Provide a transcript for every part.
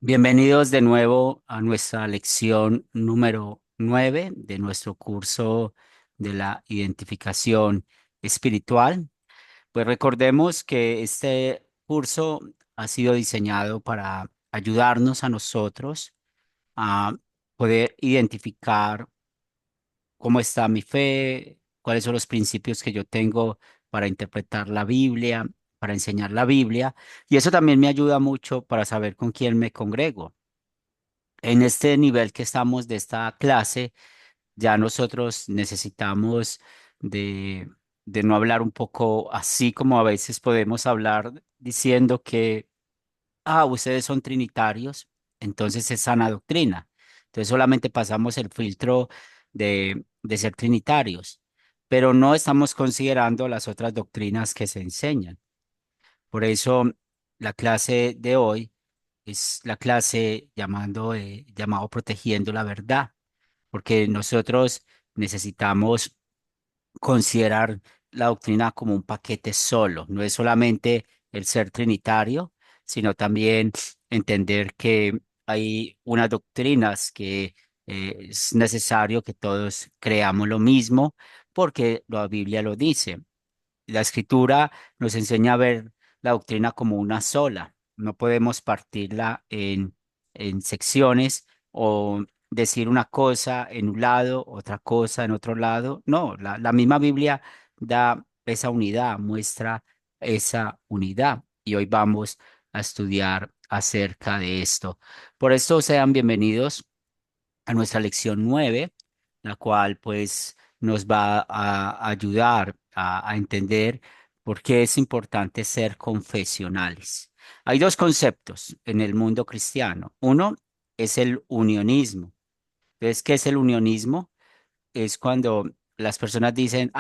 Bienvenidos de nuevo a nuestra lección número 9 de nuestro curso de la identificación espiritual. Pues recordemos que este curso ha sido diseñado para ayudarnos a nosotros a poder identificar cómo está mi fe, cuáles son los principios que yo tengo para interpretar la Biblia, para enseñar la Biblia. Y eso también me ayuda mucho para saber con quién me congrego. En este nivel que estamos de esta clase, ya nosotros necesitamos de, de no hablar un poco así como a veces podemos hablar diciendo que, ustedes son trinitarios, entonces es sana doctrina. Entonces solamente pasamos el filtro de ser trinitarios, pero no estamos considerando las otras doctrinas que se enseñan. Por eso la clase de hoy es la clase llamado Protegiendo la Verdad, porque nosotros necesitamos considerar la doctrina como un paquete solo, no es solamente el ser trinitario, sino también entender que hay unas doctrinas que es necesario que todos creamos lo mismo, porque la Biblia lo dice. La escritura nos enseña a ver la doctrina como una sola. No podemos partirla en secciones o decir una cosa en un lado, otra cosa en otro lado. No, la misma Biblia da esa unidad, muestra esa unidad. Y hoy vamos a estudiar acerca de esto. Por esto sean bienvenidos a nuestra lección 9, la cual pues nos va a ayudar a entender por qué es importante ser confesionales. Hay dos conceptos en el mundo cristiano. Uno es el unionismo. Entonces, ¿qué es el unionismo? Es cuando las personas dicen,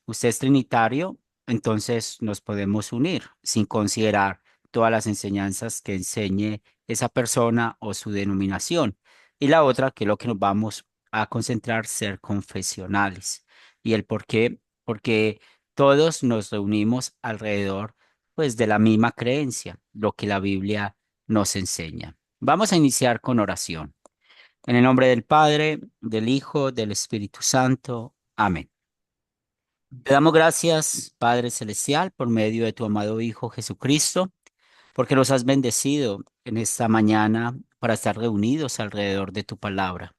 usted es trinitario, entonces nos podemos unir sin considerar todas las enseñanzas que enseñe esa persona o su denominación. Y la otra, que es lo que nos vamos a concentrar, ser confesionales. ¿Y el por qué? Porque todos nos reunimos alrededor, pues, de la misma creencia, lo que la Biblia nos enseña. Vamos a iniciar con oración. En el nombre del Padre, del Hijo, del Espíritu Santo. Amén. Te damos gracias, Padre Celestial, por medio de tu amado Hijo Jesucristo, porque nos has bendecido en esta mañana para estar reunidos alrededor de tu palabra.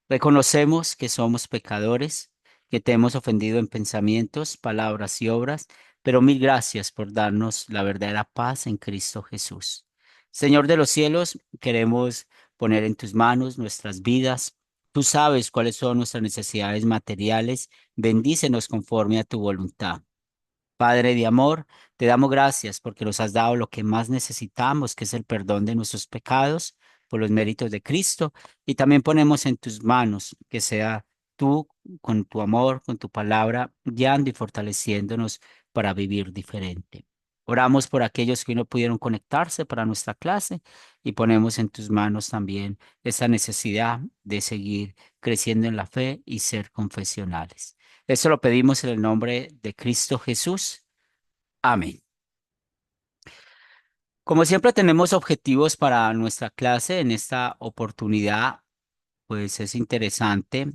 Reconocemos que somos pecadores, que te hemos ofendido en pensamientos, palabras y obras, pero mil gracias por darnos la verdadera paz en Cristo Jesús. Señor de los cielos, queremos poner en tus manos nuestras vidas. Tú sabes cuáles son nuestras necesidades materiales. Bendícenos conforme a tu voluntad. Padre de amor, te damos gracias porque nos has dado lo que más necesitamos, que es el perdón de nuestros pecados por los méritos de Cristo. Y también ponemos en tus manos que sea tú, con tu amor, con tu palabra, guiando y fortaleciéndonos para vivir diferente. Oramos por aquellos que no pudieron conectarse para nuestra clase y ponemos en tus manos también esa necesidad de seguir creciendo en la fe y ser confesionales. Eso lo pedimos en el nombre de Cristo Jesús. Amén. Como siempre tenemos objetivos para nuestra clase, en esta oportunidad, pues es interesante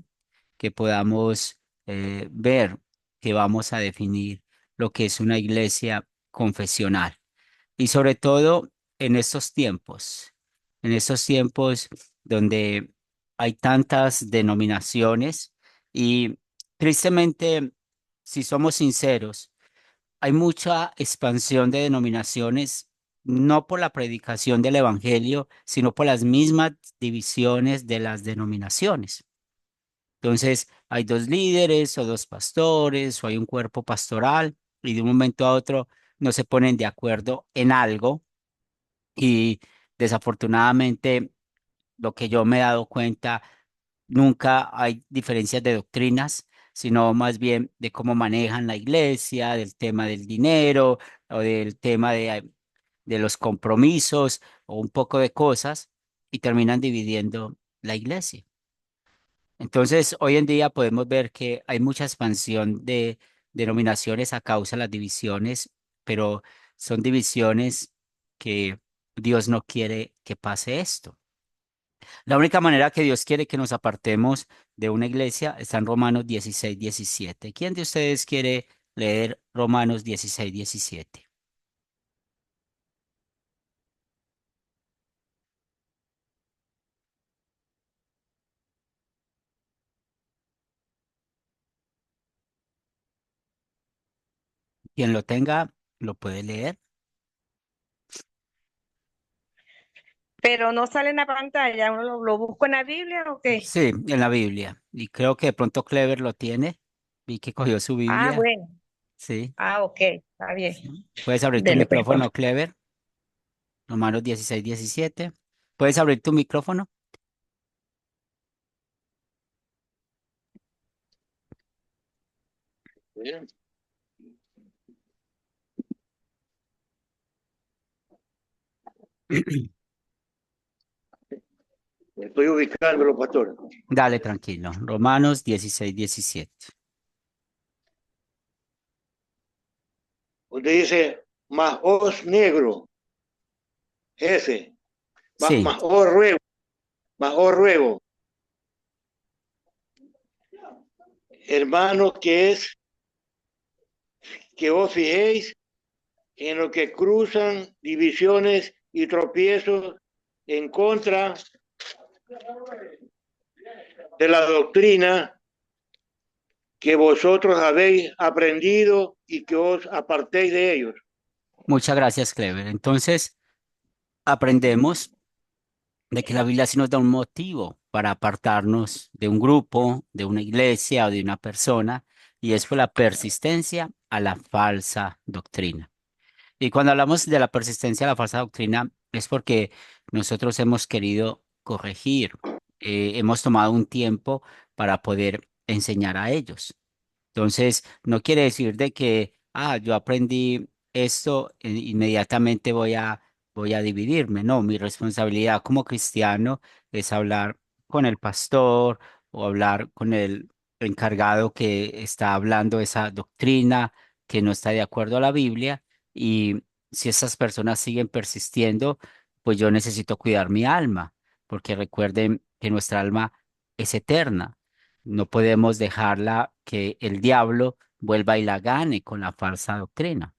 que podamos ver que vamos a definir lo que es una iglesia confesional. Y sobre todo en estos tiempos donde hay tantas denominaciones y tristemente, si somos sinceros, hay mucha expansión de denominaciones, no por la predicación del evangelio, sino por las mismas divisiones de las denominaciones. Entonces, hay dos líderes o dos pastores o hay un cuerpo pastoral y de un momento a otro no se ponen de acuerdo en algo y desafortunadamente lo que yo me he dado cuenta, nunca hay diferencias de doctrinas, sino más bien de cómo manejan la iglesia, del tema del dinero o del tema de los compromisos o un poco de cosas y terminan dividiendo la iglesia. Entonces, hoy en día podemos ver que hay mucha expansión de denominaciones a causa de las divisiones, pero son divisiones que Dios no quiere que pase esto. La única manera que Dios quiere que nos apartemos de una iglesia está en Romanos 16:17. ¿Quién de ustedes quiere leer Romanos 16:17? Quien lo tenga, lo puede leer. Pero no sale en la pantalla, uno lo busca en la Biblia o qué. Sí, en la Biblia. Y creo que de pronto Clever lo tiene. Vi que cogió su Ah, Biblia. bueno. Sí. Ah, ok, está bien. Sí. Puedes abrir tu Dele, pues. micrófono, Clever. Romanos 16:17. ¿Puedes abrir tu micrófono? Bien, estoy ubicándolo, pastor. Dale, tranquilo. Romanos 16:17. Usted dice, más os negro, ese, Sí, más os ruego, hermano, que os fijéis en lo que cruzan divisiones y tropiezos en contra de la doctrina que vosotros habéis aprendido y que os apartéis de ellos. muchas gracias, Clever. Entonces, aprendemos de que la Biblia sí nos da un motivo para apartarnos de un grupo, de una iglesia o de una persona, y es por la persistencia a la falsa doctrina. Y cuando hablamos de la persistencia a la falsa doctrina, es porque nosotros hemos querido corregir, hemos tomado un tiempo para poder enseñar a ellos. Entonces, no quiere decir de que, yo aprendí esto, inmediatamente voy a dividirme. No, mi responsabilidad como cristiano es hablar con el pastor o hablar con el encargado que está hablando esa doctrina que no está de acuerdo a la Biblia. Y si esas personas siguen persistiendo, pues yo necesito cuidar mi alma, porque recuerden que nuestra alma es eterna. No podemos dejarla que el diablo vuelva y la gane con la falsa doctrina.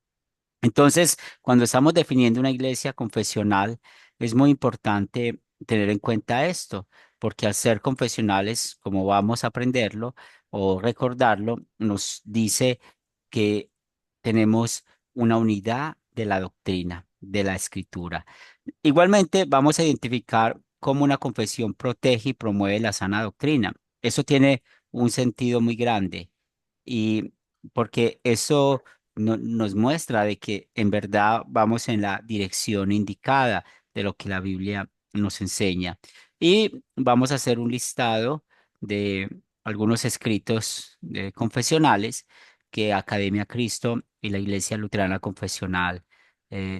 Entonces, cuando estamos definiendo una iglesia confesional, es muy importante tener en cuenta esto, porque al ser confesionales, como vamos a aprenderlo o recordarlo, nos dice que tenemos una unidad de la doctrina, de la escritura. Igualmente, vamos a identificar cómo una confesión protege y promueve la sana doctrina. Eso tiene un sentido muy grande y porque eso nos muestra de que en verdad vamos en la dirección indicada de lo que la Biblia nos enseña. Y vamos a hacer un listado de algunos escritos confesionales que Academia Cristo y la Iglesia Luterana Confesional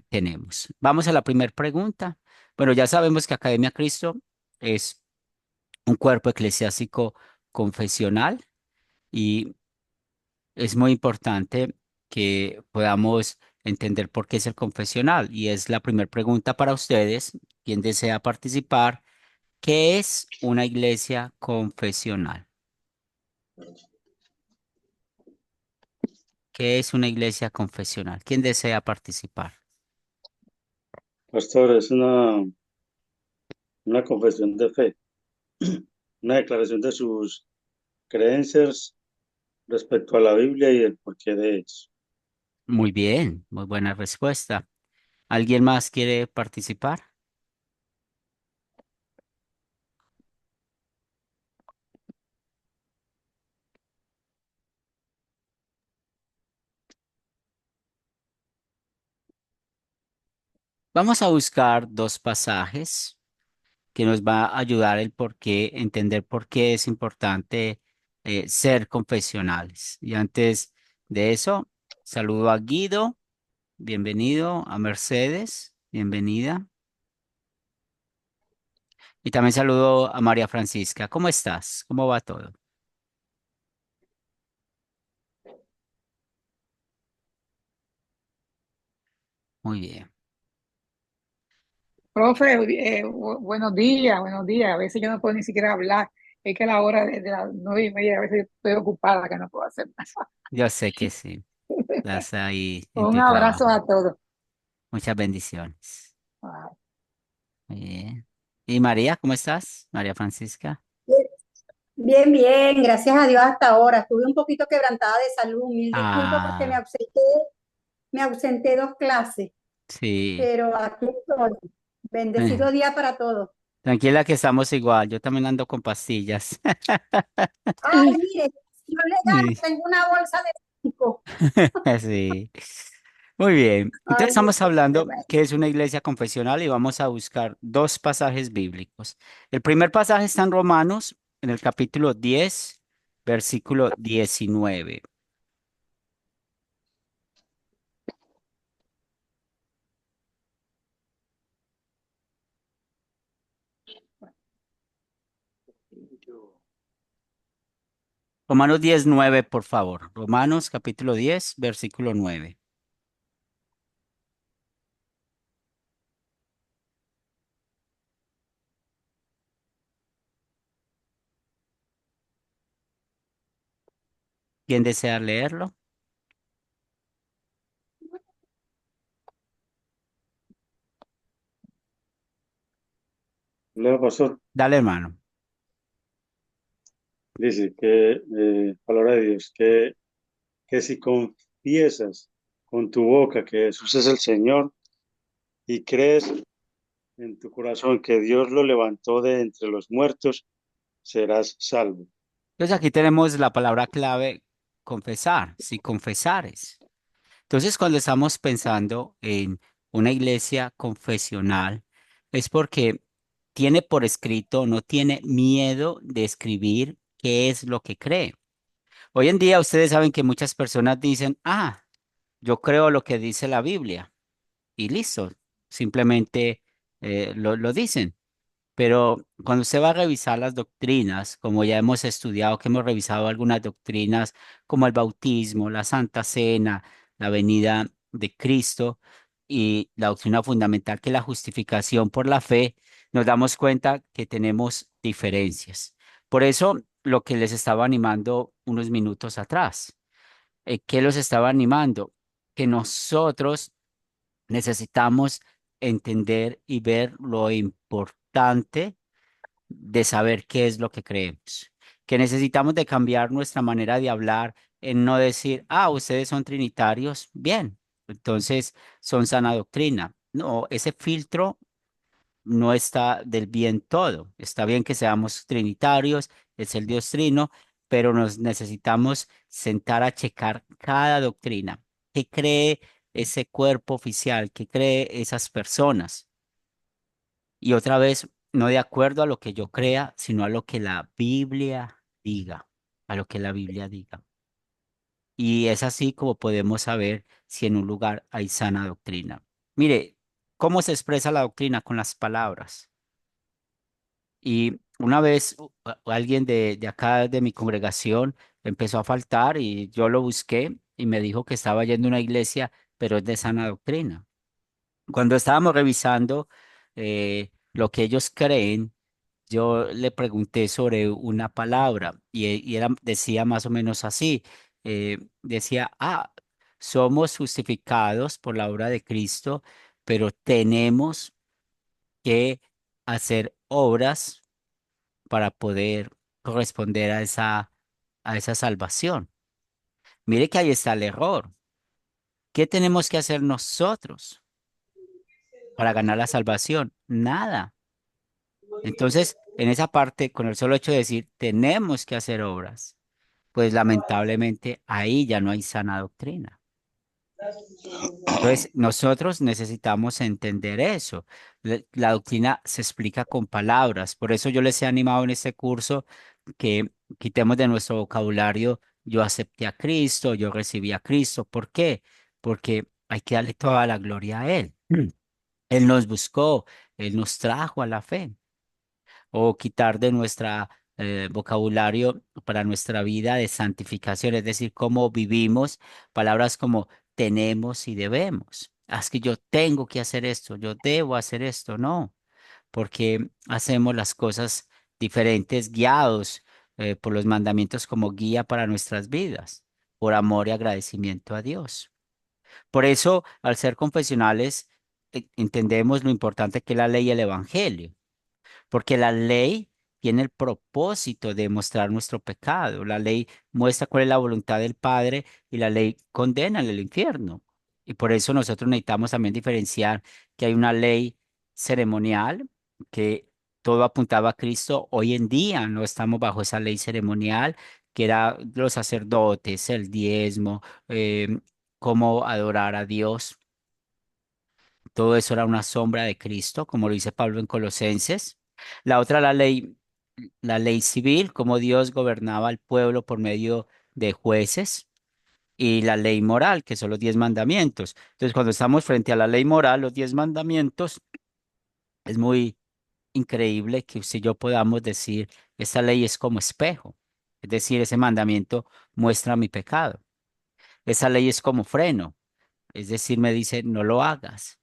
tenemos. Vamos a la primera pregunta. Bueno, ya sabemos que Academia Cristo es un cuerpo eclesiástico confesional y es muy importante que podamos entender por qué es el confesional. Y es la primera pregunta para ustedes. ¿Quién desea participar? ¿Qué es una iglesia confesional? ¿Qué es una iglesia confesional? ¿Quién desea participar? Pastor, es una confesión de fe, una declaración de sus creencias respecto a la Biblia y el porqué de eso. Muy bien, muy buena respuesta. ¿Alguien más quiere participar? Vamos a buscar dos pasajes que nos va a ayudar el por qué, entender por qué es importante ser confesionales. Y antes de eso, saludo a Guido, bienvenido, a Mercedes, bienvenida. Y también saludo a María Francisca. ¿Cómo estás? ¿Cómo va todo? Muy bien. Profe, buenos días, buenos días. A veces yo no puedo ni siquiera hablar. Es que a la hora de las 9:30 a veces estoy ocupada que no puedo hacer nada. Yo sé que sí, estás ahí en Un tu abrazo trabajo. a todos. Muchas bendiciones. Ah, Muy bien. ¿Y María, cómo estás? María Francisca. Bien, bien, gracias a Dios hasta ahora. Estuve un poquito quebrantada de salud, mil disculpas porque Ah, me ausenté 2 clases, sí. pero aquí estoy. Eh, Bendecido día para todos. Tranquila que estamos igual. Yo también ando con pastillas. Ay, mire, si yo le gano, Sí. tengo una bolsa de 5. Sí. Muy bien. Entonces Ay, Dios, estamos qué hablando bueno. que es una iglesia confesional y vamos a buscar dos pasajes bíblicos. El primer pasaje está en Romanos, en el capítulo 10, versículo 19. Romanos 10:9, por favor. Romanos capítulo 10, versículo 9. ¿Quién desea leerlo? Leo, pastor, Dale, hermano. dice que, palabra de Dios, que si confiesas con tu boca que Jesús es el Señor y crees en tu corazón que Dios lo levantó de entre los muertos, serás salvo. Entonces aquí tenemos la palabra clave, confesar, si confesares. Entonces cuando estamos pensando en una iglesia confesional, es porque tiene por escrito, no tiene miedo de escribir qué es lo que cree. Hoy en día ustedes saben que muchas personas dicen, yo creo lo que dice la Biblia y listo, simplemente lo dicen. Pero cuando usted va a revisar las doctrinas, como ya hemos estudiado, que hemos revisado algunas doctrinas como el bautismo, la Santa Cena, la venida de Cristo y la doctrina fundamental que es la justificación por la fe, nos damos cuenta que tenemos diferencias. Por eso, lo que les estaba animando unos minutos atrás, ¿qué los estaba animando? Que nosotros necesitamos entender y ver lo importante de saber qué es lo que creemos, que necesitamos de cambiar nuestra manera de hablar en no decir, ustedes son trinitarios, bien, entonces son sana doctrina. No, ese filtro no está del bien todo. Está bien que seamos trinitarios, es el Dios trino, pero nos necesitamos sentar a checar cada doctrina. ¿Qué cree ese cuerpo oficial? ¿Qué cree esas personas? Y otra vez, no de acuerdo a lo que yo crea, sino a lo que la Biblia diga, a lo que la Biblia diga. Y es así como podemos saber si en un lugar hay sana doctrina. Mire, ¿cómo se expresa la doctrina? Con las palabras. Y una vez alguien de acá, de mi congregación, empezó a faltar y yo lo busqué y me dijo que estaba yendo a una iglesia, pero es de sana doctrina. Cuando estábamos revisando lo que ellos creen, yo le pregunté sobre una palabra y decía más o menos así, decía, somos justificados por la obra de Cristo, pero tenemos que hacer obras para poder corresponder a esa salvación. Mire que ahí está el error. ¿Qué tenemos que hacer nosotros para ganar la salvación? Nada. Entonces, en esa parte, con el solo hecho de decir, tenemos que hacer obras, pues lamentablemente ahí ya no hay sana doctrina. Entonces, nosotros necesitamos entender eso. La doctrina se explica con palabras. Por eso yo les he animado en este curso que quitemos de nuestro vocabulario, yo acepté a Cristo, yo recibí a Cristo. ¿Por qué? Porque hay que darle toda la gloria a Él. Él nos buscó, Él nos trajo a la fe. O quitar de nuestra vocabulario para nuestra vida de santificación, es decir, cómo vivimos, palabras como tenemos y debemos. es que yo tengo que hacer esto, yo debo hacer esto, no, porque hacemos las cosas diferentes, guiados por los mandamientos como guía para nuestras vidas, por amor y agradecimiento a Dios. Por eso, al ser confesionales, entendemos lo importante que es la ley y el evangelio, porque la ley tiene el propósito de mostrar nuestro pecado. La ley muestra cuál es la voluntad del Padre y la ley condena en el infierno. Y por eso nosotros necesitamos también diferenciar que hay una ley ceremonial, que todo apuntaba a Cristo. Hoy en día no estamos bajo esa ley ceremonial, que era los sacerdotes, el diezmo, cómo adorar a Dios. Todo eso era una sombra de Cristo, como lo dice Pablo en Colosenses. La otra, la ley civil, cómo Dios gobernaba al pueblo por medio de jueces. Y la ley moral, que son los 10 mandamientos. Entonces, cuando estamos frente a la ley moral, los 10 mandamientos, es muy increíble que usted y yo podamos decir, esta ley es como espejo. Es decir, ese mandamiento muestra mi pecado. Esa ley es como freno. Es decir, me dice, no lo hagas.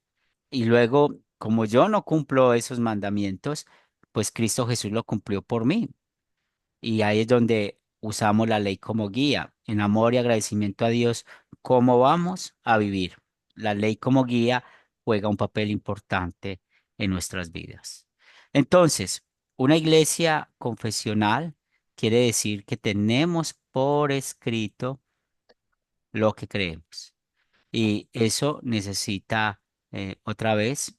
Y luego, como yo no cumplo esos mandamientos, pues Cristo Jesús lo cumplió por mí. Y ahí es donde usamos la ley como guía, en amor y agradecimiento a Dios, cómo vamos a vivir. La ley como guía juega un papel importante en nuestras vidas. Entonces, una iglesia confesional quiere decir que tenemos por escrito lo que creemos. Y eso necesita, otra vez,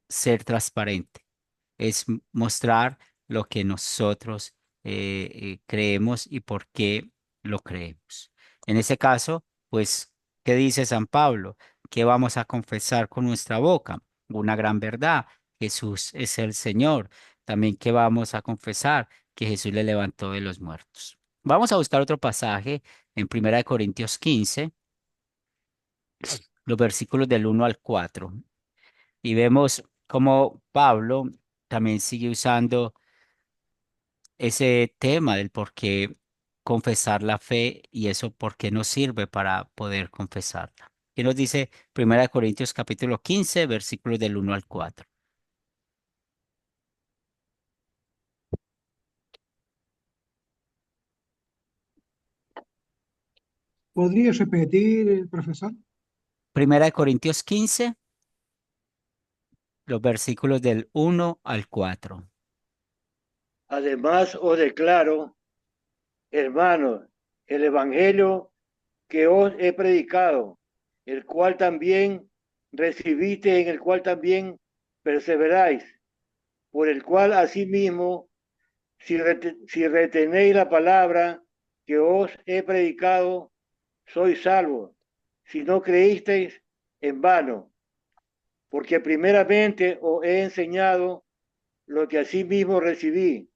ser transparente, es mostrar lo que nosotros creemos y por qué lo creemos. En ese caso, pues, ¿qué dice San Pablo? ¿Qué vamos a confesar con nuestra boca? Una gran verdad, Jesús es el Señor. También, ¿qué vamos a confesar? Que Jesús le levantó de los muertos. Vamos a buscar otro pasaje en 1 Corintios 15, los versículos del 1 al 4. Y vemos cómo Pablo también sigue usando ese tema del por qué confesar la fe y eso por qué nos sirve para poder confesarla. ¿Qué nos dice 1 Corintios capítulo 15, versículos del 1 al 4? ¿Podría repetir, profesor? 1 Corintios 15, los versículos del 1 al 4. Además os declaro, hermanos, el evangelio que os he predicado, el cual también recibiste, en el cual también perseveráis, por el cual asimismo, si retenéis la palabra que os he predicado, sois salvos. Si no creísteis, en vano, porque primeramente os he enseñado lo que asimismo recibí,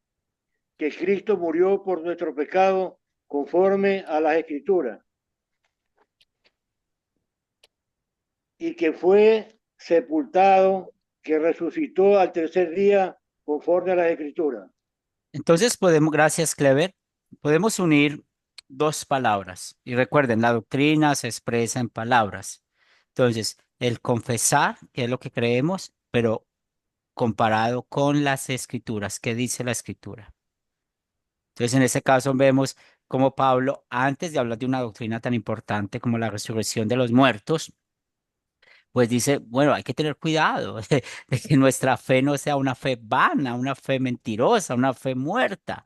que Cristo murió por nuestro pecado conforme a las Escrituras, y que fue sepultado, que resucitó al tercer día conforme a las Escrituras. Entonces podemos, gracias, Clever, podemos unir dos palabras. Y recuerden, la doctrina se expresa en palabras. Entonces, el confesar, que es lo que creemos, pero comparado con las escrituras, ¿qué dice la escritura? Entonces, en ese caso vemos como Pablo, antes de hablar de una doctrina tan importante como la resurrección de los muertos, pues dice, bueno, hay que tener cuidado de que nuestra fe no sea una fe vana, una fe mentirosa, una fe muerta,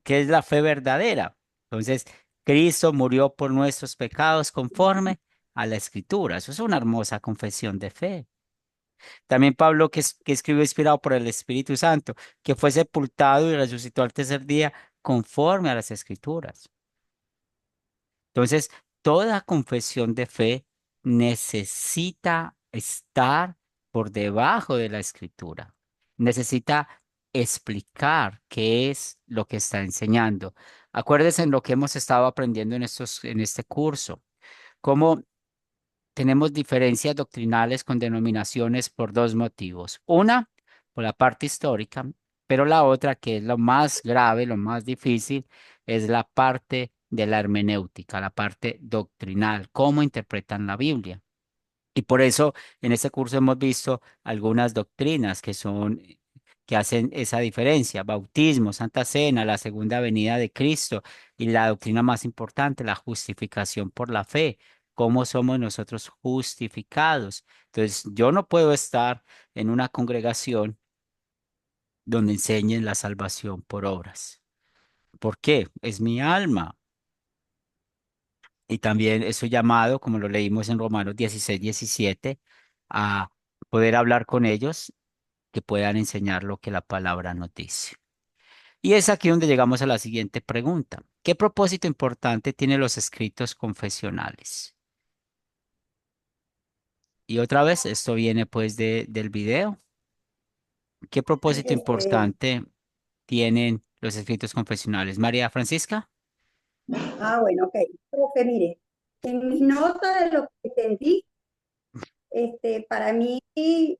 que es la fe verdadera. Entonces, Cristo murió por nuestros pecados conforme a la escritura. Eso es una hermosa confesión de fe. También Pablo, que escribió inspirado por el Espíritu Santo, que fue sepultado y resucitó al tercer día conforme a las escrituras. Entonces, toda confesión de fe necesita estar por debajo de la escritura. Necesita explicar qué es lo que está enseñando. Acuérdense en lo que hemos estado aprendiendo en este curso, cómo tenemos diferencias doctrinales con denominaciones por dos motivos. Una, por la parte histórica, pero la otra, que es lo más grave, lo más difícil, es la parte de la hermenéutica, la parte doctrinal, cómo interpretan la Biblia. Y por eso en este curso hemos visto algunas doctrinas que hacen esa diferencia: bautismo, Santa Cena, la segunda venida de Cristo y la doctrina más importante, la justificación por la fe. ¿Cómo somos nosotros justificados? Entonces, yo no puedo estar en una congregación donde enseñen la salvación por obras. ¿Por qué? Es mi alma. Y también eso llamado, como lo leímos en Romanos 16, 17, a poder hablar con ellos que puedan enseñar lo que la palabra nos dice. Y es aquí donde llegamos a la siguiente pregunta. ¿Qué propósito importante tienen los escritos confesionales? Y otra vez, esto viene pues del video. ¿Qué propósito Este, importante tienen los escritos confesionales? María Francisca. bueno, ok. Profe, mire, en mis notas de lo que entendí, para mí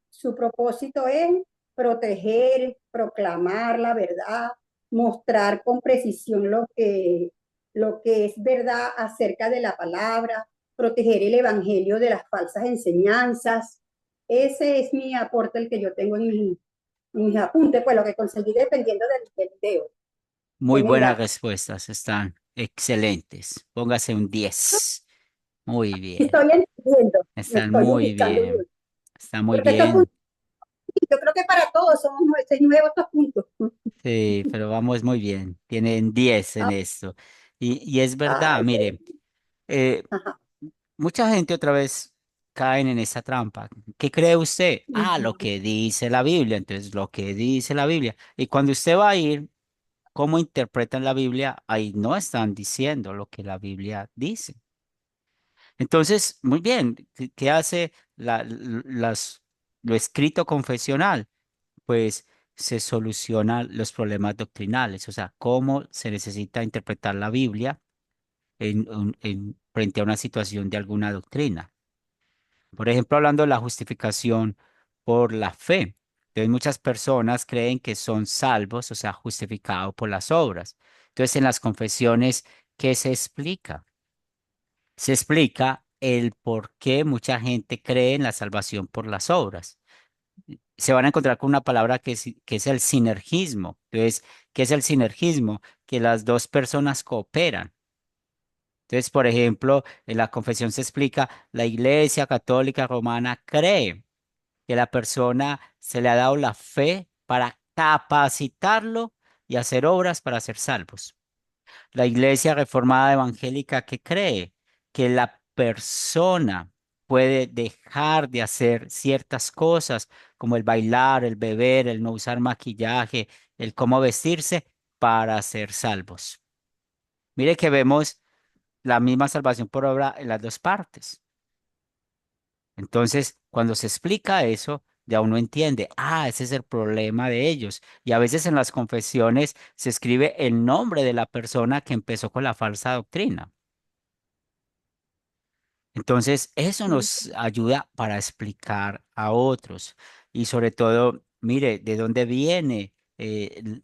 su propósito es proteger, proclamar la verdad, mostrar con precisión lo que es verdad acerca de la palabra, proteger el evangelio de las falsas enseñanzas. Ese es mi aporte, el que yo tengo en mis apuntes, pues lo que conseguí dependiendo del video Muy que me buenas enviaron. respuestas, están excelentes. Póngase un 10. Muy bien, Estoy entendiendo, me están estoy muy ubicando bien, bien. está muy Porque estos bien. puntos, yo creo que para todos son nuevos estos puntos. Sí, pero vamos muy bien. Tienen 10 en Ah, esto. Y es verdad, ok. mire, eh, Ajá. mucha gente otra vez caen en esa trampa. ¿Qué cree usted? Ah, lo Ujú. que dice la Biblia. Entonces, lo que dice la Biblia. Y cuando usted va a ir, ¿cómo interpretan la Biblia? Ahí no están diciendo lo que la Biblia dice. Entonces, muy bien, ¿qué hace lo escrito confesional? Pues se solucionan los problemas doctrinales, o sea, cómo se necesita interpretar la Biblia frente a una situación de alguna doctrina. Por ejemplo, hablando de la justificación por la fe. Entonces, muchas personas creen que son salvos, o sea, justificados por las obras. Entonces, en las confesiones, ¿qué se explica? Se explica el por qué mucha gente cree en la salvación por las obras. Se van a encontrar con una palabra que es el sinergismo. Entonces, ¿qué es el sinergismo? Que las dos personas cooperan. Entonces, por ejemplo, en la confesión se explica: la Iglesia Católica Romana cree que la persona se le ha dado la fe para capacitarlo y hacer obras para ser salvos. La Iglesia Reformada Evangélica, que cree que la persona puede dejar de hacer ciertas cosas como el bailar, el beber, el no usar maquillaje, el cómo vestirse para ser salvos. Mire que vemos la misma salvación por obra en las dos partes. Entonces, cuando se explica eso, ya uno entiende, ese es el problema de ellos. Y a veces en las confesiones se escribe el nombre de la persona que empezó con la falsa doctrina. Entonces, eso nos ayuda para explicar a otros. Y sobre todo, mire, ¿de dónde viene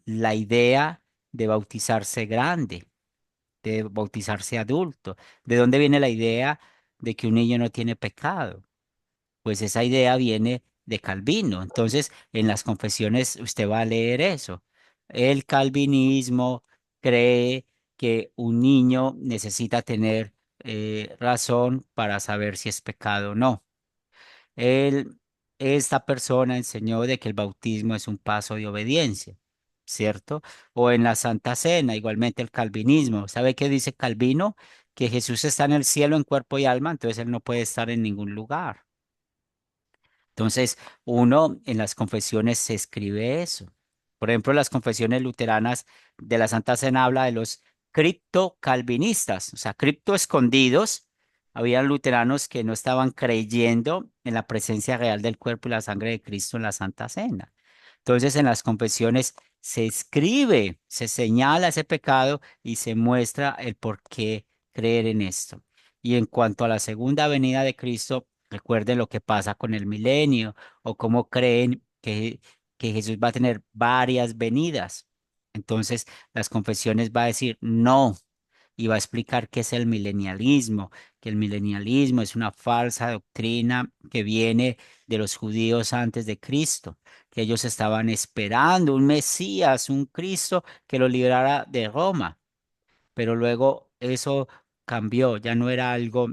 la idea de bautizarse grande, de bautizarse adulto? ¿De dónde viene la idea de que un niño no tiene pecado? Pues esa idea viene de Calvino. Entonces, en las confesiones usted va a leer eso. El calvinismo cree que un niño necesita tener razón para saber si es pecado o no. Él, esta persona enseñó de que el bautismo es un paso de obediencia, ¿cierto? O en la Santa Cena, igualmente el calvinismo. ¿Sabe qué dice Calvino? Que Jesús está en el cielo en cuerpo y alma, entonces él no puede estar en ningún lugar. Entonces, uno en las confesiones se escribe eso. Por ejemplo, las confesiones luteranas de la Santa Cena habla de los cripto-calvinistas, o sea, cripto escondidos. Habían luteranos que no estaban creyendo en la presencia real del cuerpo y la sangre de Cristo en la Santa Cena. Entonces, en las confesiones se escribe, se señala ese pecado y se muestra el por qué creer en esto. Y en cuanto a la segunda venida de Cristo, recuerden lo que pasa con el milenio o cómo creen que Jesús va a tener varias venidas. Entonces, las confesiones va a decir no y va a explicar qué es el milenialismo, que el milenialismo es una falsa doctrina que viene de los judíos antes de Cristo, que ellos estaban esperando un Mesías, un Cristo que lo librara de Roma, pero luego eso cambió, ya no era algo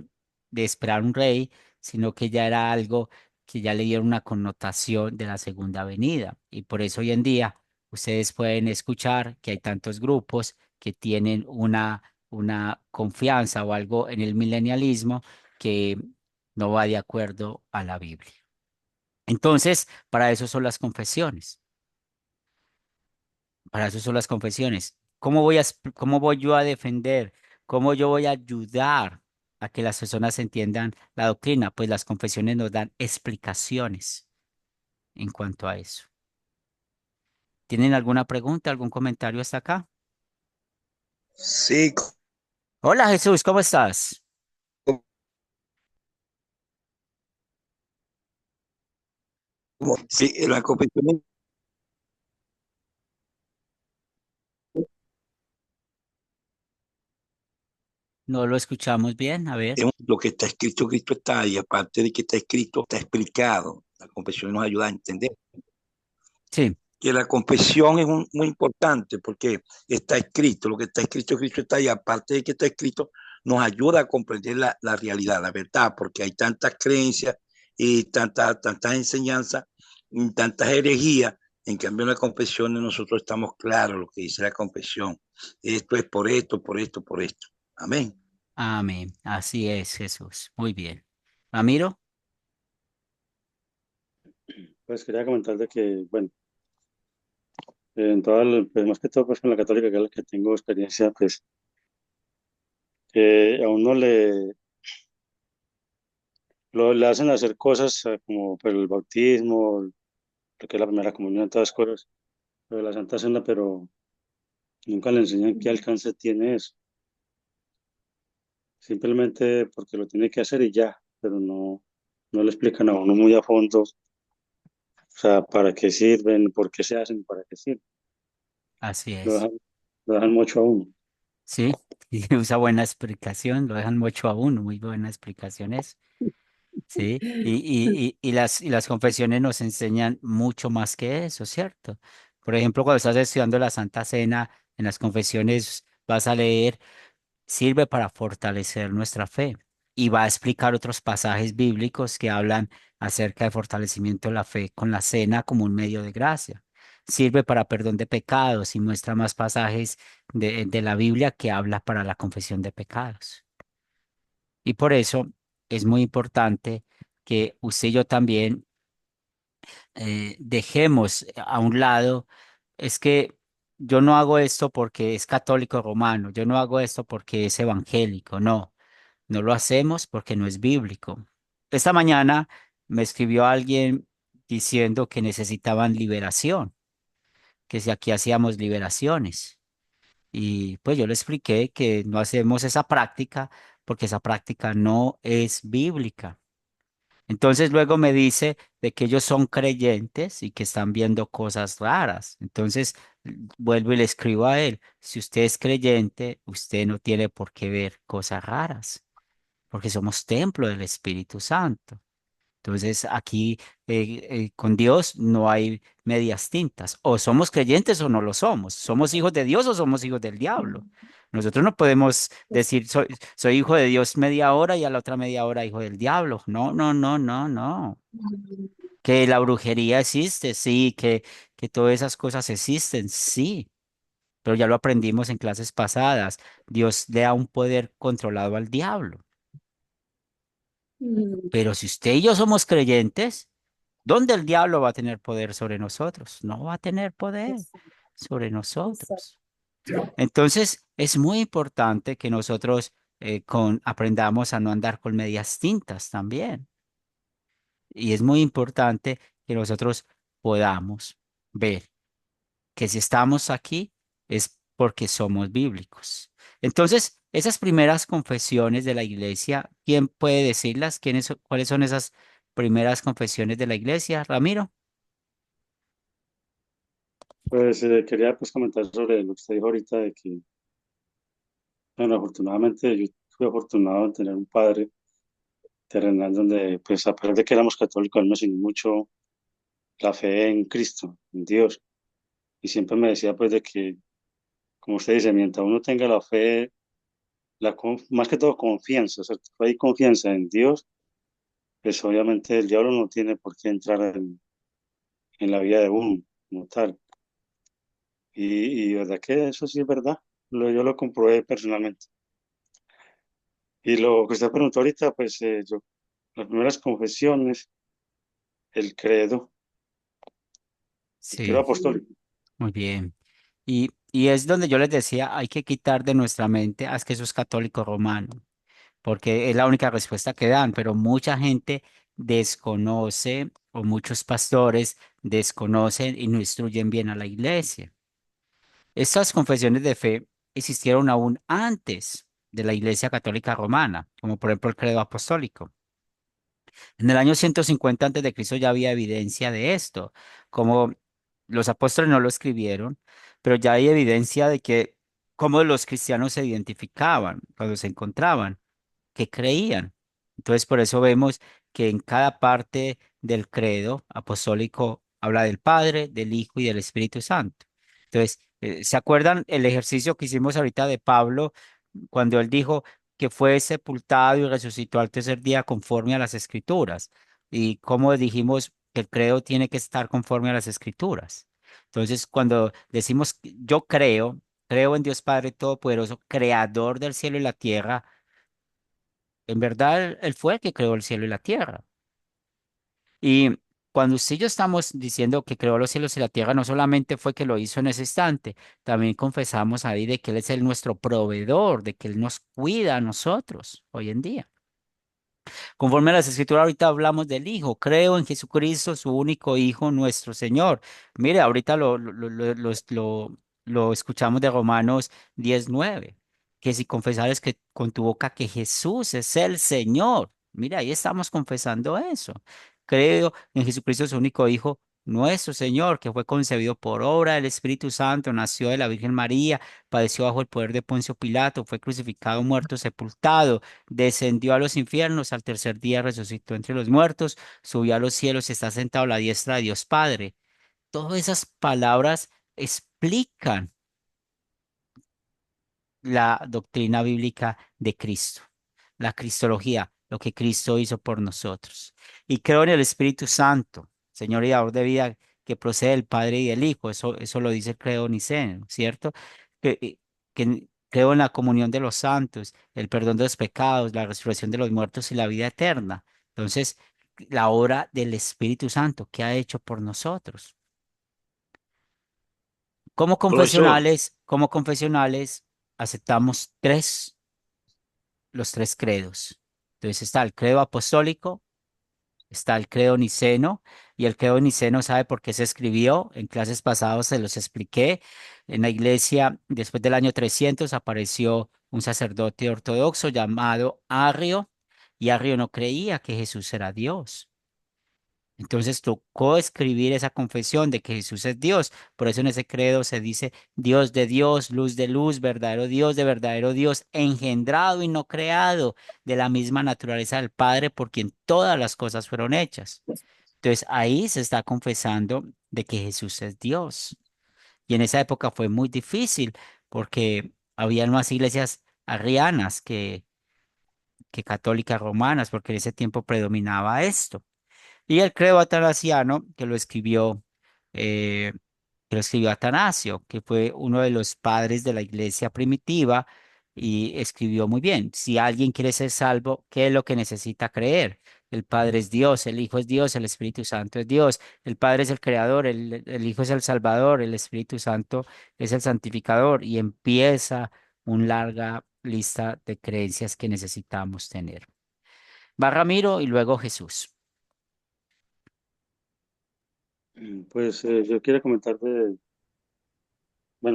de esperar un rey, sino que ya era algo que ya le dieron una connotación de la segunda venida. Y por eso hoy en día ustedes pueden escuchar que hay tantos grupos que tienen una confianza o algo en el milenialismo que no va de acuerdo a la Biblia. Entonces, para eso son las confesiones. Para eso son las confesiones. ¿Cómo voy yo a defender? ¿Cómo yo voy a ayudar a que las personas entiendan la doctrina? Pues las confesiones nos dan explicaciones en cuanto a eso. ¿Tienen alguna pregunta, algún comentario hasta acá? Sí, Hola Jesús, ¿cómo estás? sí, la confesión No lo escuchamos bien. A ver. es lo que está escrito, Cristo está, y aparte de que está escrito, está explicado. La confesión nos ayuda a entender Sí, que la confesión es muy importante porque está escrito, lo que está escrito, Cristo está, y aparte de que está escrito, nos ayuda a comprender la realidad, la verdad, porque hay tantas creencias y tantas enseñanzas, y tantas herejías. En cambio, en la confesión nosotros estamos claros lo que dice la confesión. Esto es por esto, por esto, por esto. Amén. amén. Así es, Jesús. Muy bien. Ramiro, Pues quería comentar de que, bueno, en toda, pues más que todo pues con la católica, que es la que tengo experiencia, pues a uno le hacen hacer cosas como pues, el bautismo, lo que es la primera comunión, todas las cosas, lo de la Santa Cena, pero nunca le enseñan qué alcance tiene eso. Simplemente porque lo tiene que hacer y ya, pero no le explican a uno muy a fondo, o sea, para qué sirven, por qué se hacen, para qué sirven. así Lo es. dejan, lo dejan mucho a uno. Sí, y usa buena explicación, lo dejan mucho a uno, muy buena explicación es. Sí, y las confesiones nos enseñan mucho más que eso, ¿cierto? Por ejemplo, cuando estás estudiando la Santa Cena, en las confesiones vas a leer, sirve para fortalecer nuestra fe y va a explicar otros pasajes bíblicos que hablan acerca de fortalecimiento de la fe con la cena como un medio de gracia. Sirve para perdón de pecados y muestra más pasajes de la Biblia que habla para la confesión de pecados. Y por eso es muy importante que usted y yo también dejemos a un lado, es que yo no hago esto porque es católico romano, yo no hago esto porque es evangélico, no, no lo hacemos porque no es bíblico. Esta mañana me escribió alguien diciendo que necesitaban liberación, que si aquí hacíamos liberaciones. Y pues yo le expliqué que no hacemos esa práctica porque esa práctica no es bíblica. Entonces luego me dice de que ellos son creyentes y que están viendo cosas raras. Entonces vuelvo y le escribo a él, si usted es creyente, usted no tiene por qué ver cosas raras, porque somos templo del Espíritu Santo. Entonces aquí con Dios no hay medias tintas. O somos creyentes o no lo somos. ¿Somos hijos de Dios o somos hijos del diablo? Nosotros no podemos decir soy hijo de Dios media hora y a la otra media hora hijo del diablo. No, no, no, no, no. Que la brujería existe, sí. Que todas esas cosas existen, sí. Pero ya lo aprendimos en clases pasadas. Dios le da un poder controlado al diablo. Mm, Pero si usted y yo somos creyentes, ¿dónde el diablo va a tener poder sobre nosotros? No va a tener poder exacto, sobre exacto. nosotros. Entonces, es muy importante que nosotros aprendamos a no andar con medias tintas también. Y es muy importante que nosotros podamos ver que si estamos aquí es porque somos bíblicos. Entonces, esas primeras confesiones de la iglesia, ¿quién puede decirlas? ¿Cuáles son esas primeras confesiones de la iglesia, Ramiro? Pues quería pues comentar sobre lo que usted dijo ahorita de que, bueno, afortunadamente yo fui afortunado en tener un padre terrenal donde, pues a pesar de que éramos católicos, él me enseñó mucho la fe en Cristo, en Dios. Y siempre me decía pues de que, como usted dice, mientras uno tenga la fe, más que todo confianza, ¿cierto? Fe y confianza en Dios, pues obviamente el diablo no tiene por qué entrar en la vida de uno como tal. Y verdad que eso sí es verdad, yo lo comprobé personalmente. Y lo que usted preguntó ahorita, pues las primeras confesiones, el credo, el credo Sí, apostólico. muy bien. Y es donde yo les decía, hay que quitar de nuestra mente, es que eso es católico romano, porque es la única respuesta que dan, pero mucha gente desconoce o muchos pastores desconocen y no instruyen bien a la iglesia. Estas confesiones de fe existieron aún antes de la Iglesia Católica Romana, como por ejemplo el credo apostólico. En el año 150 antes de Cristo ya había evidencia de esto, como los apóstoles no lo escribieron, pero ya hay evidencia de que cómo los cristianos se identificaban cuando se encontraban, que creían. Entonces, por eso vemos que en cada parte del credo apostólico habla del Padre, del Hijo y del Espíritu Santo. Entonces, ¿se acuerdan el ejercicio que hicimos ahorita de Pablo cuando él dijo que fue sepultado y resucitó al tercer día conforme a las Escrituras? Y cómo dijimos que el credo tiene que estar conforme a las Escrituras. Entonces, cuando decimos yo creo en Dios Padre Todopoderoso, creador del cielo y la tierra, en verdad, Él fue el que creó el cielo y la tierra. Y cuando usted y yo estamos diciendo que creó los cielos y la tierra, no solamente fue que lo hizo en ese instante, también confesamos ahí de que Él es nuestro proveedor, de que Él nos cuida a nosotros hoy en día. Conforme a las escrituras, ahorita hablamos del Hijo. Creo en Jesucristo, su único Hijo, nuestro Señor. Mire, ahorita lo escuchamos de Romanos 19, que si confesares que con tu boca que Jesús es el Señor. Mire, ahí estamos confesando eso. Creo en Jesucristo, su único Hijo, nuestro Señor, que fue concebido por obra del Espíritu Santo, nació de la Virgen María, padeció bajo el poder de Poncio Pilato, fue crucificado, muerto, sepultado, descendió a los infiernos, al tercer día resucitó entre los muertos, subió a los cielos y está sentado a la diestra de Dios Padre. Todas esas palabras explican la doctrina bíblica de Cristo, la cristología, lo que Cristo hizo por nosotros. Y creo en el Espíritu Santo, Señor y dador de vida, que procede del Padre y del Hijo. Eso lo dice el credo niceno, ¿cierto? Creo en la comunión de los santos, el perdón de los pecados, la resurrección de los muertos y la vida eterna. Entonces, la obra del Espíritu Santo que ha hecho por nosotros. Profesor, Como confesionales, aceptamos los tres credos. Entonces está el credo apostólico, está el credo niceno, y el credo niceno sabe por qué se escribió. En clases pasadas se los expliqué. En la iglesia, después del año 300, apareció un sacerdote ortodoxo llamado Arrio, y Arrio no creía que Jesús era Dios. Entonces tocó escribir esa confesión de que Jesús es Dios. Por eso en ese credo se dice Dios de Dios, luz de luz, verdadero Dios de verdadero Dios, engendrado y no creado, de la misma naturaleza del Padre, por quien todas las cosas fueron hechas. Entonces ahí se está confesando de que Jesús es Dios. Y en esa época fue muy difícil porque habían más iglesias arrianas que católicas romanas, porque en ese tiempo predominaba esto. Y el credo atanasiano, eh, que lo escribió Atanasio, que fue uno de los padres de la iglesia primitiva y escribió muy bien. Si alguien quiere ser salvo, ¿qué es lo que necesita creer? El Padre es Dios, el Hijo es Dios, el Espíritu Santo es Dios. El Padre es el Creador, el Hijo es el Salvador, el Espíritu Santo es el Santificador. Y empieza una larga lista de creencias que necesitamos tener. Va Ramiro y luego Jesús. Pues yo quiero comentar bueno,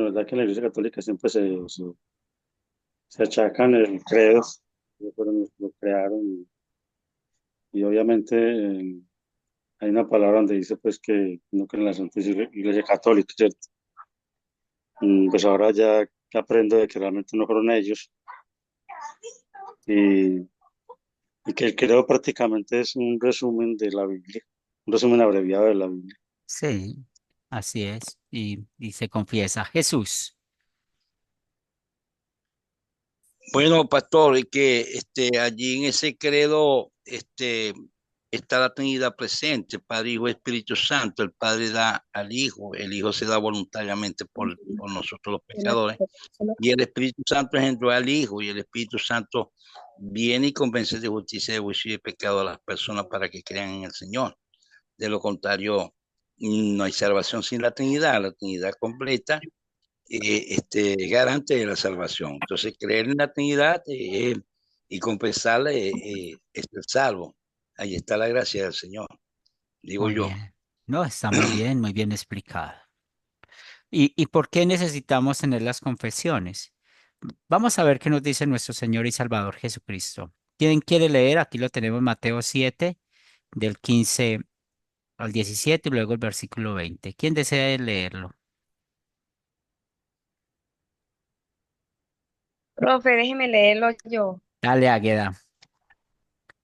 verdad que en la Iglesia Católica siempre se achacan el credo, que fueron los que lo crearon, y obviamente hay una palabra donde dice pues que no creen en la Santísima Iglesia Católica, ¿cierto? Pues ahora ya aprendo de que realmente no fueron ellos, y, y que el credo prácticamente es un resumen de la Biblia, un resumen abreviado de la Biblia. Sí, así es. Y se confiesa Jesús. Bueno, pastor, y que allí en ese credo está la Trinidad presente, Padre, Hijo, Espíritu Santo. El Padre da al Hijo, el Hijo se da voluntariamente por nosotros los pecadores, y el Espíritu Santo engendró al Hijo, y el Espíritu Santo viene y convence de justicia, de juicio y de pecado a las personas para que crean en el Señor. De lo contrario, no hay salvación sin la Trinidad completa garante de la salvación. Entonces, creer en la Trinidad y confesarla es el salvo. Ahí está la gracia del Señor, digo Muy yo. bien. No, está muy bien explicado. ¿Y por qué necesitamos tener las confesiones? Vamos a ver qué nos dice nuestro Señor y Salvador Jesucristo. ¿Quién quiere leer? Aquí lo tenemos, Mateo 7, del 15 al 17 y luego el versículo 20. ¿Quién desea leerlo? Profe, déjeme leerlo yo. Dale, Águeda.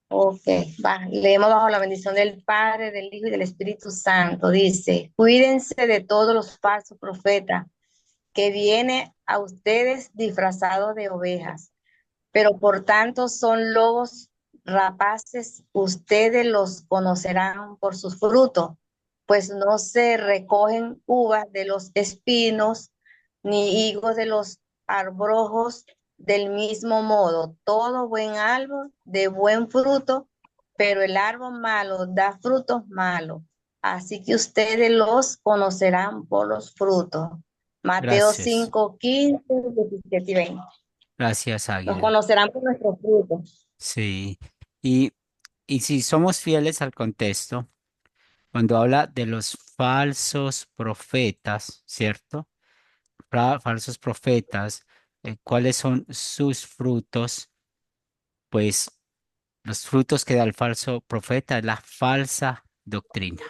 Ok, va, leemos bajo la bendición del Padre, del Hijo y del Espíritu Santo. Dice, cuídense de todos los falsos profetas que vienen a ustedes disfrazados de ovejas, pero por tanto son lobos rapaces. Ustedes los conocerán por sus frutos, pues no se recogen uvas de los espinos, ni higos de los arbrojos. Del mismo modo, todo buen árbol de buen fruto, pero el árbol malo da frutos malos. Así que ustedes los conocerán por los frutos. Mateo Gracias. 5, 15, 17 y 20. Gracias, Nos Águeda. conocerán por nuestros frutos. Sí. Y, y si somos fieles al contexto, cuando habla de los falsos profetas, ¿cierto? Falsos profetas, ¿cuáles son sus frutos? Pues los frutos que da el falso profeta es la falsa doctrina.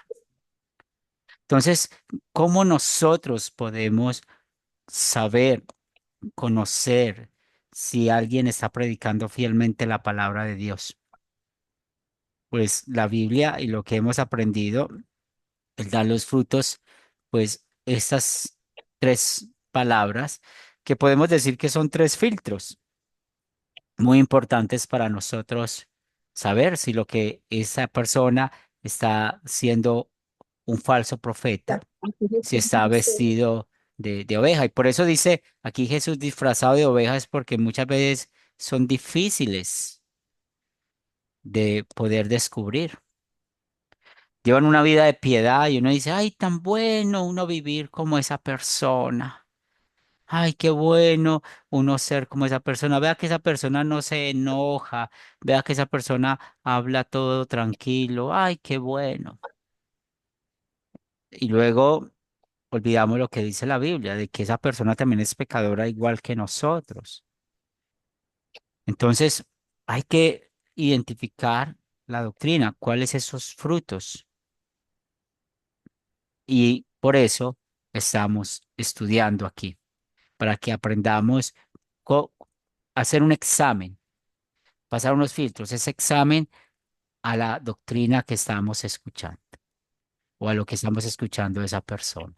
Entonces, ¿cómo nosotros podemos saber, conocer si alguien está predicando fielmente la palabra de Dios? Pues la Biblia y lo que hemos aprendido, el dar los frutos, pues estas tres palabras que podemos decir que son tres filtros muy importantes para nosotros saber si lo que esa persona está siendo un falso profeta, si está vestido de oveja. Y por eso dice aquí Jesús disfrazado de oveja es porque muchas veces son difíciles de poder descubrir. Llevan una vida de piedad y uno dice, ay, tan bueno uno vivir como esa persona. Ay, qué bueno uno ser como esa persona. Vea que esa persona no se enoja. Vea que esa persona habla todo tranquilo. Ay, qué bueno. Y luego olvidamos lo que dice la Biblia, de que esa persona también es pecadora igual que nosotros. Entonces, hay que identificar la doctrina, cuáles esos frutos. Y por eso estamos estudiando aquí, para que aprendamos co- hacer un examen, pasar unos filtros, ese examen a la doctrina que estamos escuchando o a lo que estamos escuchando de esa persona.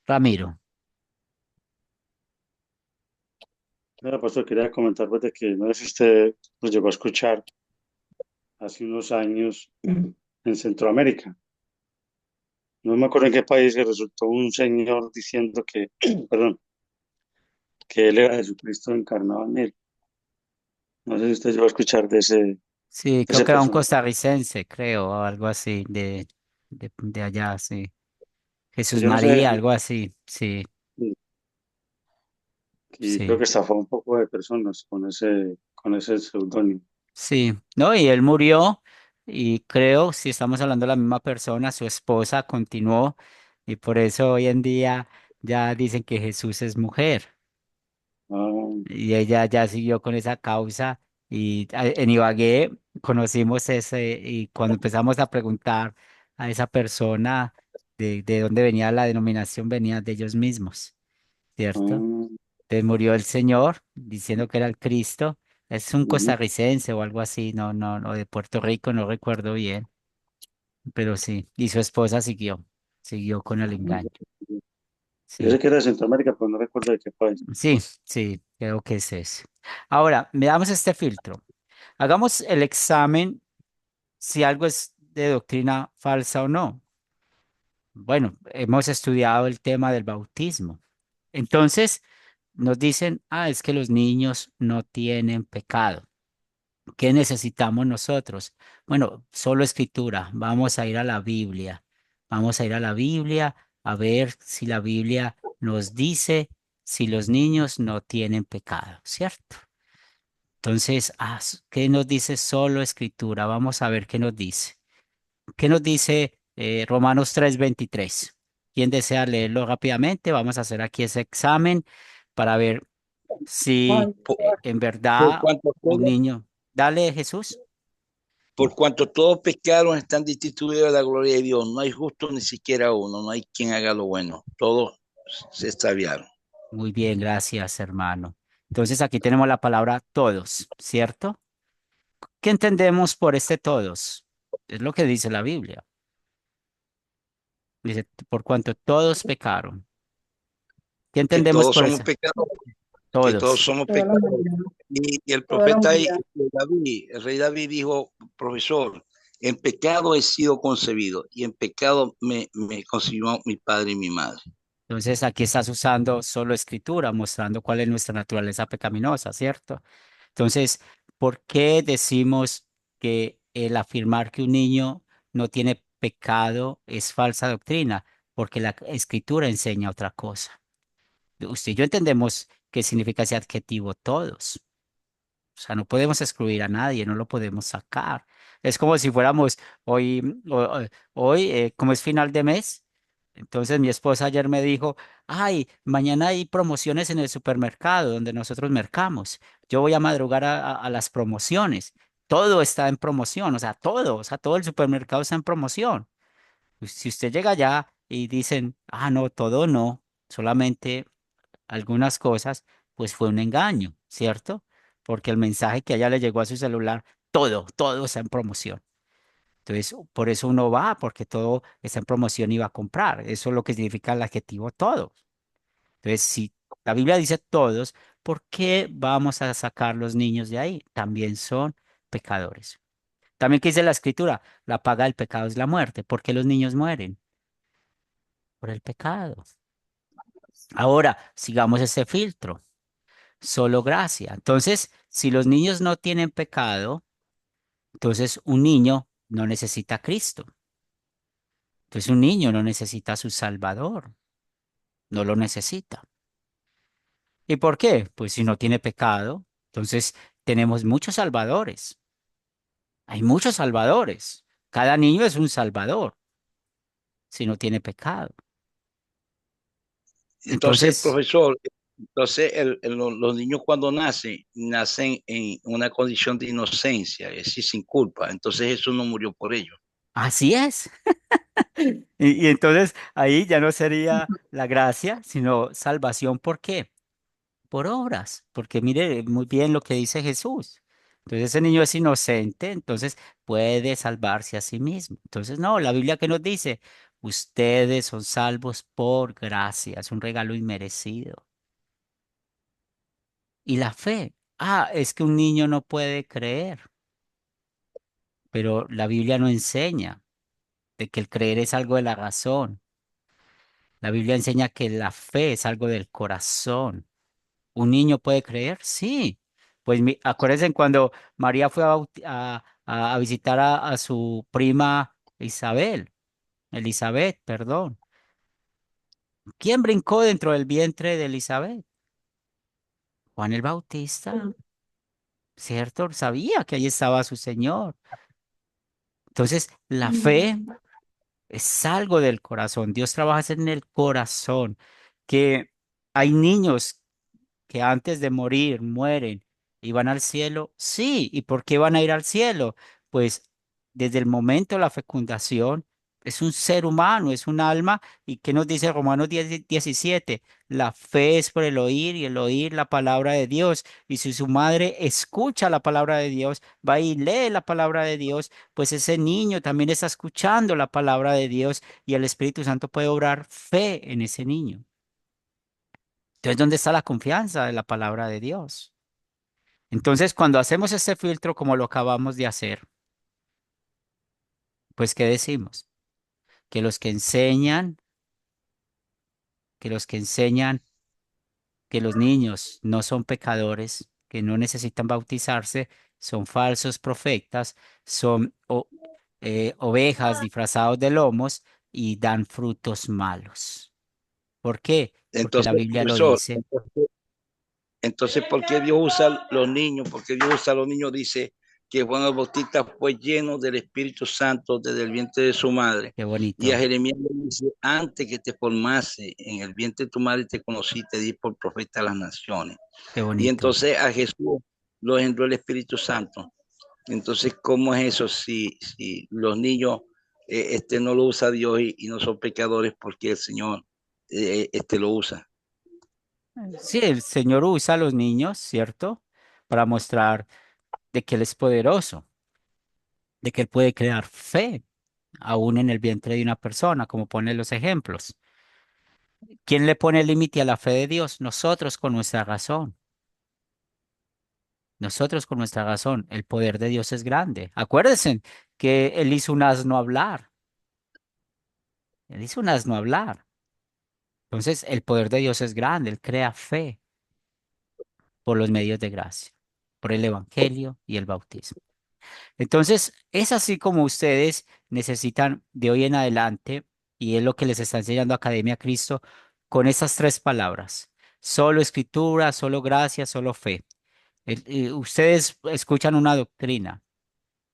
Ramiro, Mira, pastor, quería comentar pues, de que no sé si usted nos llegó a escuchar hace unos años en Centroamérica. No me acuerdo en qué país que resultó un señor diciendo que, perdón, que él era Jesucristo encarnado en él. No sé si usted llegó a escuchar de sí, creo ese que era un personaje. costarricense, creo, o algo así, de allá, sí. Pues Jesús yo no sé, María, algo así, sí, y creo sí. que estafó un poco de personas con ese seudónimo. Sí, no, y él murió y creo, si estamos hablando de la misma persona, su esposa continuó y por eso hoy en día ya dicen que Jesús es mujer Ah, y ella ya siguió con esa causa y en Ibagué conocimos ese y cuando empezamos a preguntar a esa persona de dónde venía la denominación, venía de ellos mismos, ¿cierto? ah, Entonces murió el Señor diciendo que era el Cristo, Es un Ujú. costarricense o algo así, no, de Puerto Rico, no recuerdo bien, pero sí. Y su esposa siguió con el engaño. Yo sé Sí, que era de Centroamérica, pero no recuerdo de qué país. sí, creo que es ese. Ahora, veamos este filtro. Hagamos el examen si algo es de doctrina falsa o no. Bueno, hemos estudiado el tema del bautismo. Entonces, nos dicen, es que los niños no tienen pecado. ¿Qué necesitamos nosotros? Bueno, solo escritura. Vamos a ir a la Biblia. Vamos a ir a la Biblia a ver si la Biblia nos dice si los niños no tienen pecado, ¿cierto? Entonces, ¿qué nos dice solo escritura? Vamos a ver qué nos dice. ¿Qué nos dice Romanos 3:23? ¿Quién desea leerlo rápidamente? Vamos a hacer aquí ese examen para ver si Por, en por verdad cuanto un todo, niño. Dale, Jesús. por cuanto todos pecaron, están destituidos de la gloria de Dios. No hay justo ni siquiera uno, no hay quien haga lo bueno. Todos se extraviaron. Muy bien, gracias, hermano. Entonces aquí tenemos la palabra todos, ¿cierto? ¿Qué entendemos por este todos? Es lo que dice la Biblia. Dice, por cuanto todos pecaron. ¿Qué Que entendemos todos por somos eso? pecadores, que todos Todos. somos Toda la pecadores. humanidad. Y el Toda la profeta humanidad. David, el rey David dijo, profesor, en pecado he sido concebido y en pecado me concibió mi padre y mi madre. Entonces aquí estás usando solo escritura, mostrando cuál es nuestra naturaleza pecaminosa, ¿cierto? Entonces, ¿por qué decimos que el afirmar que un niño no tiene pecado es falsa doctrina? Porque la escritura enseña otra cosa. Usted y yo entendemos qué significa ese adjetivo todos. O sea, no podemos excluir a nadie, no lo podemos sacar. Es como si fuéramos hoy, como es final de mes. Entonces mi esposa ayer me dijo, ay, mañana hay promociones en el supermercado donde nosotros mercamos. Yo voy a madrugar a las promociones. Todo está en promoción, o sea, todo el supermercado está en promoción. Pues, si usted llega allá y dicen, no, todo no, solamente algunas cosas, pues fue un engaño, ¿cierto? Porque el mensaje que a ella le llegó a su celular, todo está en promoción. Entonces, por eso uno va, porque todo está en promoción y va a comprar. Eso es lo que significa el adjetivo todos. Entonces, si la Biblia dice todos, ¿por qué vamos a sacar los niños de ahí? También son pecadores. También que dice la escritura, la paga del pecado es la muerte. ¿Por qué los niños mueren? Por el pecado. Ahora, sigamos ese filtro. Solo gracia. Entonces, si los niños no tienen pecado, entonces un niño no necesita a Cristo. Entonces un niño no necesita a su Salvador, no lo necesita. ¿Y por qué? Pues si no tiene pecado, entonces tenemos muchos salvadores. Hay muchos salvadores. Cada niño es un salvador si no tiene pecado. Entonces, Entonces, profesor, entonces los niños cuando nacen en una condición de inocencia, es decir, sin culpa. Entonces Jesús no murió por ellos. así es. Y entonces ahí ya no sería la gracia, sino salvación. ¿Por qué? Por obras, porque mire muy bien lo que dice Jesús. Entonces ese niño es inocente, entonces puede salvarse a sí mismo. Entonces no, la Biblia que nos dice, ustedes son salvos por gracia, es un regalo inmerecido. Y la fe, es que un niño no puede creer, pero la Biblia no enseña de que el creer es algo de la razón. La Biblia enseña que la fe es algo del corazón. ¿Un niño puede creer? Sí. Pues acuérdense cuando María fue a visitar a su prima Elizabeth, perdón. ¿Quién brincó dentro del vientre de Elizabeth? Juan el Bautista, ¿cierto? Sabía que ahí estaba su Señor. Entonces, la fe es algo del corazón. Dios trabaja en el corazón. Que hay niños que antes de morir mueren y van al cielo. Sí, ¿y por qué van a ir al cielo? Pues desde el momento de la fecundación, Es un ser humano, es un alma. ¿Y qué nos dice Romanos 10:17? La fe es por el oír y el oír la palabra de Dios. Y si su madre escucha la palabra de Dios, va y lee la palabra de Dios, pues ese niño también está escuchando la palabra de Dios y el Espíritu Santo puede obrar fe en ese niño. Entonces, ¿dónde está la confianza de la palabra de Dios? Entonces, cuando hacemos este filtro como lo acabamos de hacer, pues ¿qué decimos? Que los que enseñan, que los que enseñan que los niños no son pecadores, que no necesitan bautizarse, son falsos profetas, son ovejas disfrazados de lomos y dan frutos malos. ¿Por qué? Porque la Entonces, Biblia lo profesor, dice. entonces, ¿por qué Dios usa los niños? Porque Dios usa a los niños, dice que Juan el Bautista fue lleno del Espíritu Santo desde el vientre de su madre. Qué Y a bonito, Jeremías le dice, antes que te formase en el vientre de tu madre te conocí, te di por profeta a las naciones. qué Y bonito. entonces a Jesús lo engendró el Espíritu Santo. Entonces, ¿cómo es eso si los niños no lo usa Dios y no son pecadores porque el Señor lo usa? Sí, el Señor usa a los niños, ¿cierto? Para mostrar de que Él es poderoso, de que Él puede crear fe, aún en el vientre de una persona, como pone los ejemplos. ¿Quién le pone límite a la fe de Dios? Nosotros con nuestra razón. Nosotros con nuestra razón. El poder de Dios es grande. Acuérdense que Él hizo un asno hablar. Él hizo un asno hablar. Entonces, el poder de Dios es grande. Él crea fe por los medios de gracia, por el Evangelio y el bautismo. Entonces, es así como ustedes necesitan de hoy en adelante, y es lo que les está enseñando Academia Cristo, con esas tres palabras. Solo escritura, solo gracia, solo fe. Ustedes escuchan una doctrina.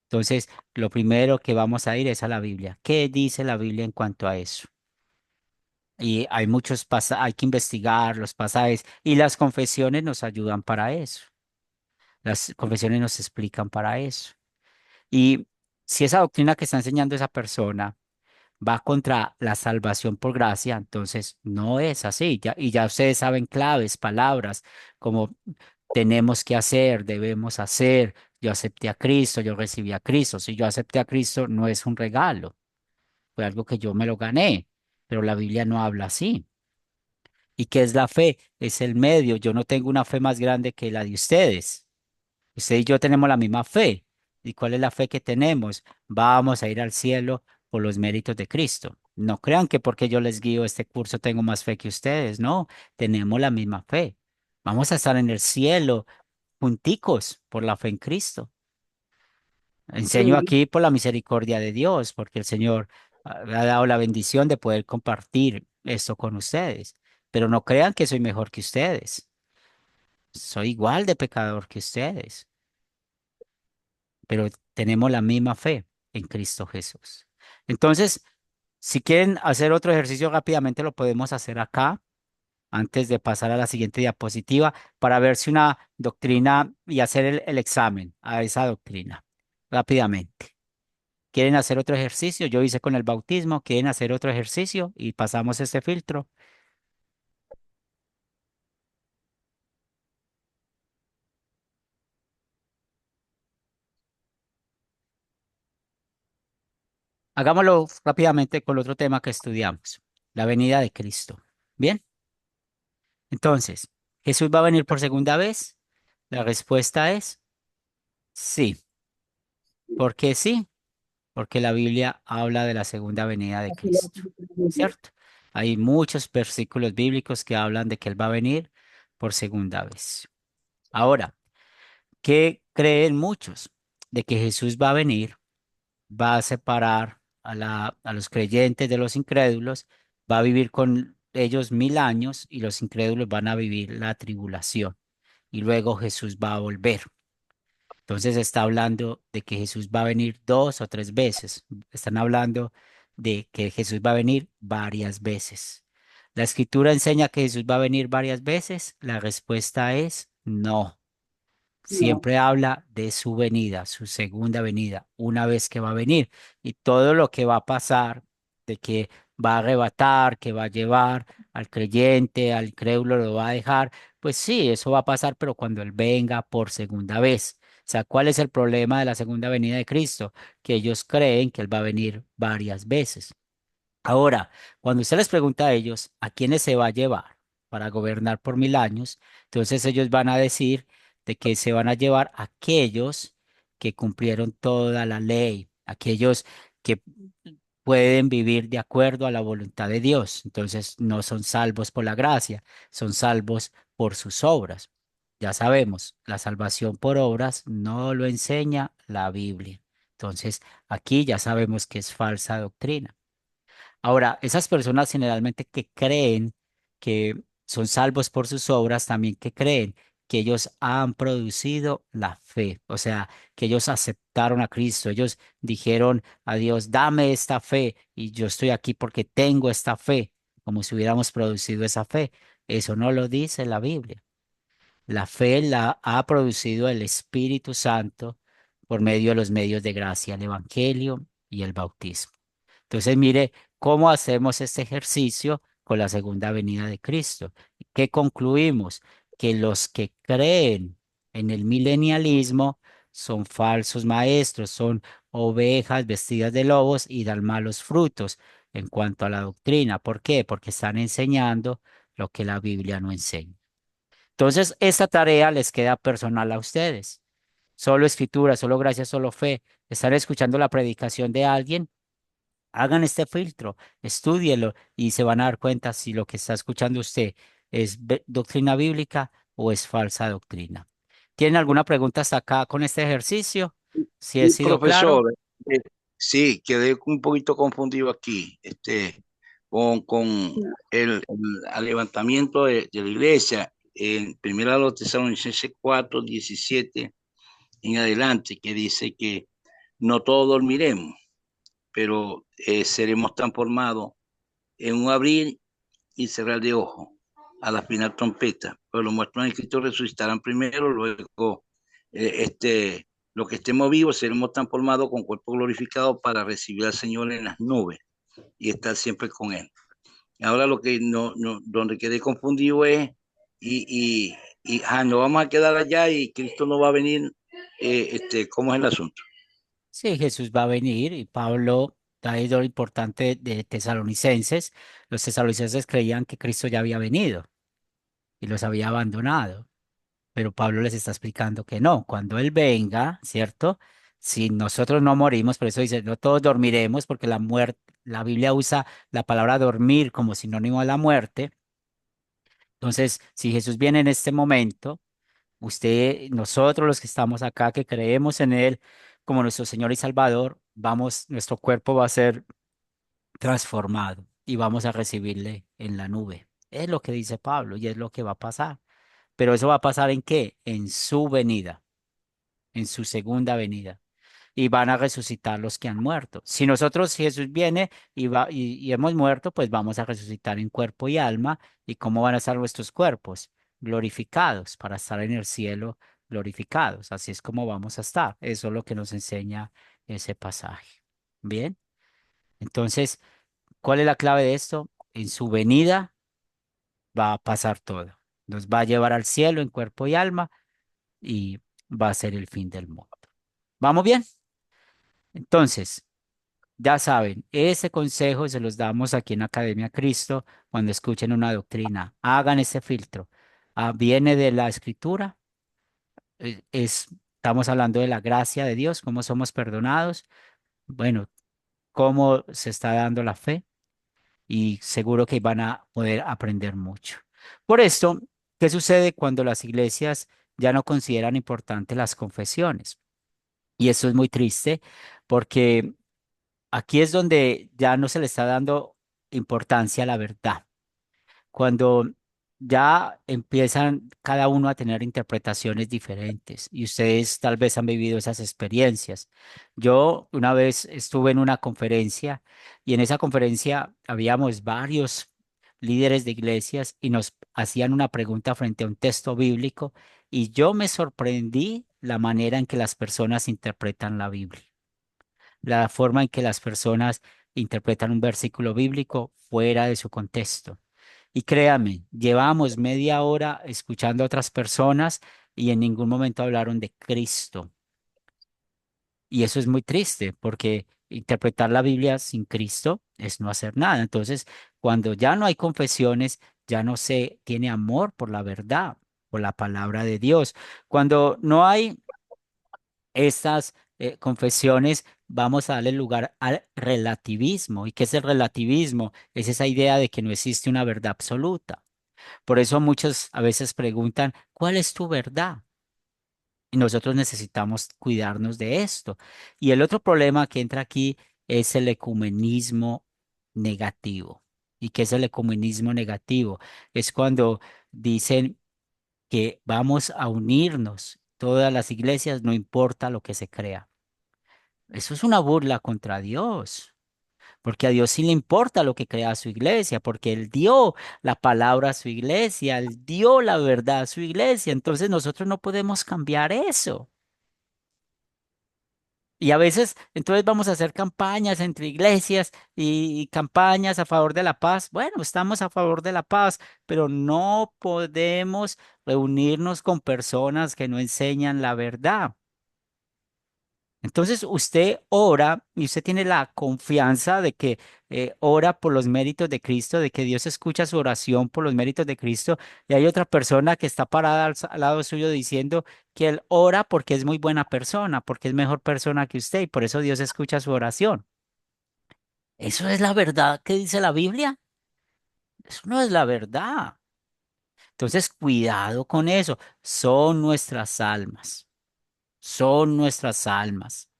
Entonces, lo primero que vamos a ir es a la Biblia. ¿Qué dice la Biblia en cuanto a eso? Y hay muchos pasajes, hay que investigar los pasajes y las confesiones nos ayudan para eso. Las confesiones nos explican para eso. Y si esa doctrina que está enseñando esa persona va contra la salvación por gracia, entonces no es así. Ya, y ya ustedes saben claves, palabras como tenemos que hacer, debemos hacer. Yo acepté a Cristo, yo recibí a Cristo. Si yo acepté a Cristo, no es un regalo, fue algo que yo me lo gané, pero la Biblia no habla así. ¿Y qué es la fe? Es el medio. Yo no tengo una fe más grande que la de ustedes. Usted y yo tenemos la misma fe. ¿Y cuál es la fe que tenemos? Vamos a ir al cielo por los méritos de Cristo. No crean que porque yo les guío este curso tengo más fe que ustedes. No, tenemos la misma fe. Vamos a estar en el cielo junticos por la fe en Cristo. Enseño Sí, aquí por la misericordia de Dios, porque el Señor me ha dado la bendición de poder compartir esto con ustedes. Pero no crean que soy mejor que ustedes. Soy igual de pecador que ustedes, pero tenemos la misma fe en Cristo Jesús. Entonces, si quieren hacer otro ejercicio rápidamente, lo podemos hacer acá, antes de pasar a la siguiente diapositiva, para ver si una doctrina y hacer el examen a esa doctrina rápidamente. ¿Quieren hacer otro ejercicio? Yo hice con el bautismo. ¿Quieren hacer otro ejercicio? Y pasamos este filtro. Hagámoslo rápidamente con el otro tema que estudiamos, la venida de Cristo. Bien, entonces, ¿Jesús va a venir por segunda vez? La respuesta es sí. ¿Por qué sí? Porque la Biblia habla de la segunda venida de así lo Cristo, ¿cierto? Hay muchos versículos bíblicos que hablan de que Él va a venir por segunda vez. Ahora, ¿qué creen muchos? De que Jesús va a venir, va a separar a los creyentes de los incrédulos, va a vivir con ellos 1000 años y los incrédulos van a vivir la tribulación. Y luego Jesús va a volver. Entonces está hablando de que Jesús va a venir 2 o 3 veces. Están hablando de que Jesús va a venir varias veces. ¿La escritura enseña que Jesús va a venir varias veces? La respuesta es no. No, Siempre habla de su venida, su segunda venida, una vez que va a venir. Y todo lo que va a pasar de que va a arrebatar, que va a llevar al creyente, al incrédulo lo va a dejar, pues sí, eso va a pasar, pero cuando Él venga por segunda vez. O sea, ¿cuál es el problema de la segunda venida de Cristo? Que ellos creen que Él va a venir varias veces. Ahora, cuando usted les pregunta a ellos a quiénes se va a llevar para gobernar por 1000 años, entonces ellos van a decir de que se van a llevar a aquellos que cumplieron toda la ley, aquellos que pueden vivir de acuerdo a la voluntad de Dios. Entonces no son salvos por la gracia, son salvos por sus obras. Ya sabemos, la salvación por obras no lo enseña la Biblia. Entonces aquí ya sabemos que es falsa doctrina. Ahora, esas personas generalmente que creen que son salvos por sus obras, también que creen que ellos han producido la fe, o sea, que ellos aceptaron a Cristo, ellos dijeron a Dios, dame esta fe y yo estoy aquí porque tengo esta fe, como si hubiéramos producido esa fe. Eso no lo dice la Biblia. La fe la ha producido el Espíritu Santo por medio de los medios de gracia, el Evangelio y el bautismo. Entonces, mire cómo hacemos este ejercicio con la segunda venida de Cristo. ¿Qué concluimos? Que los que creen en el milenialismo son falsos maestros, son ovejas vestidas de lobos y dan malos frutos en cuanto a la doctrina. ¿Por qué? Porque están enseñando lo que la Biblia no enseña. Entonces, esta tarea les queda personal a ustedes. Solo escritura, solo gracia, solo fe. Están escuchando la predicación de alguien. Hagan este filtro, estúdielo y se van a dar cuenta si lo que está escuchando usted es doctrina bíblica o es falsa doctrina. ¿Tienen alguna pregunta hasta acá con este ejercicio? Si he Sí, sido claro. profesor, eh, sí, quedé un poquito confundido aquí, con el levantamiento de la iglesia en Primera de los Tesalonicenses 4:17 en adelante, que dice que no todos dormiremos, pero seremos transformados en un abrir y cerrar de ojos a la final trompeta. Pero los muertos en Cristo resucitarán primero, luego los que estemos vivos seremos transformados con cuerpo glorificado para recibir al Señor en las nubes y estar siempre con Él. Ahora lo que donde quedé confundido es, nos vamos a quedar allá y Cristo no va a venir, ¿cómo es el asunto? Sí, Jesús va a venir y Pablo da ahí lo importante de tesalonicenses. Los tesalonicenses creían que Cristo ya había venido y los había abandonado. Pero Pablo les está explicando que no, cuando Él venga, ¿cierto? Si nosotros no morimos, por eso dice, no todos dormiremos, porque la muerte, la Biblia usa la palabra dormir como sinónimo de la muerte. Entonces, si Jesús viene en este momento, usted, nosotros los que estamos acá, que creemos en Él como nuestro Señor y Salvador, vamos, nuestro cuerpo va a ser transformado y vamos a recibirle en la nube. Es lo que dice Pablo y es lo que va a pasar. Pero eso va a pasar ¿en qué? En su venida, en su segunda venida. Y van a resucitar los que han muerto. Si nosotros, si Jesús viene y hemos muerto, pues vamos a resucitar en cuerpo y alma. ¿Y cómo van a estar nuestros cuerpos? Glorificados, para estar en el cielo glorificados. Así es como vamos a estar. Eso es lo que nos enseña ese pasaje. Bien, entonces, ¿cuál es la clave de esto? En su venida va a pasar todo. Nos va a llevar al cielo en cuerpo y alma y va a ser el fin del mundo. ¿Vamos bien? Entonces, ya saben, ese consejo se los damos aquí en Academia Cristo cuando escuchen una doctrina. Hagan ese filtro. Viene de la escritura, estamos hablando de la gracia de Dios, cómo somos perdonados, bueno, cómo se está dando la fe y seguro que van a poder aprender mucho. Por esto, ¿qué sucede cuando las iglesias ya no consideran importantes las confesiones? Y eso es muy triste porque aquí es donde ya no se le está dando importancia a la verdad. Cuando ya empiezan cada uno a tener interpretaciones diferentes y ustedes tal vez han vivido esas experiencias. Yo una vez estuve en una conferencia y en esa conferencia habíamos varios líderes de iglesias y nos hacían una pregunta frente a un texto bíblico y yo me sorprendí la manera en que las personas interpretan la Biblia, la forma en que las personas interpretan un versículo bíblico fuera de su contexto. Y créame, llevamos media hora escuchando a otras personas y en ningún momento hablaron de Cristo. Y eso es muy triste porque interpretar la Biblia sin Cristo es no hacer nada. Entonces, cuando ya no hay confesiones, ya no se tiene amor por la verdad, por la palabra de Dios. Cuando no hay estas confesiones, vamos a darle lugar al relativismo. ¿Y qué es el relativismo? Es esa idea de que no existe una verdad absoluta. Por eso muchos a veces preguntan, ¿cuál es tu verdad? Y nosotros necesitamos cuidarnos de esto. Y el otro problema que entra aquí es el ecumenismo negativo. ¿Y qué es el ecumenismo negativo? Es cuando dicen que vamos a unirnos todas las iglesias, no importa lo que se crea. Eso es una burla contra Dios, porque a Dios sí le importa lo que crea su iglesia, porque Él dio la palabra a su iglesia, Él dio la verdad a su iglesia, entonces nosotros no podemos cambiar eso. Y a veces, entonces vamos a hacer campañas entre iglesias y campañas a favor de la paz. Bueno, estamos a favor de la paz, pero no podemos reunirnos con personas que no enseñan la verdad. Entonces usted ora y usted tiene la confianza de que ora por los méritos de Cristo, de que Dios escucha su oración por los méritos de Cristo. Y hay otra persona que está parada al lado suyo diciendo que él ora porque es muy buena persona, porque es mejor persona que usted y por eso Dios escucha su oración. ¿Eso es la verdad que dice la Biblia? Eso no es la verdad. Entonces, cuidado con eso. Son nuestras almas. Son nuestras almas.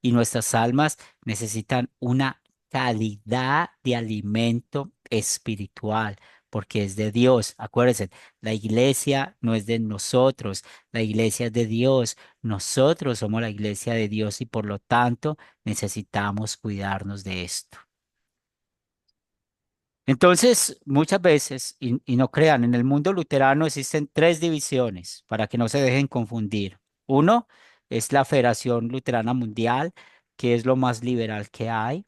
Y nuestras almas necesitan una calidad de alimento espiritual, porque es de Dios. Acuérdense, la iglesia no es de nosotros, la iglesia es de Dios. Nosotros somos la iglesia de Dios y por lo tanto necesitamos cuidarnos de esto. Entonces, muchas veces, y no crean, en el mundo luterano existen tres divisiones para que no se dejen confundir. Uno es la Federación Luterana Mundial, que es lo más liberal que hay.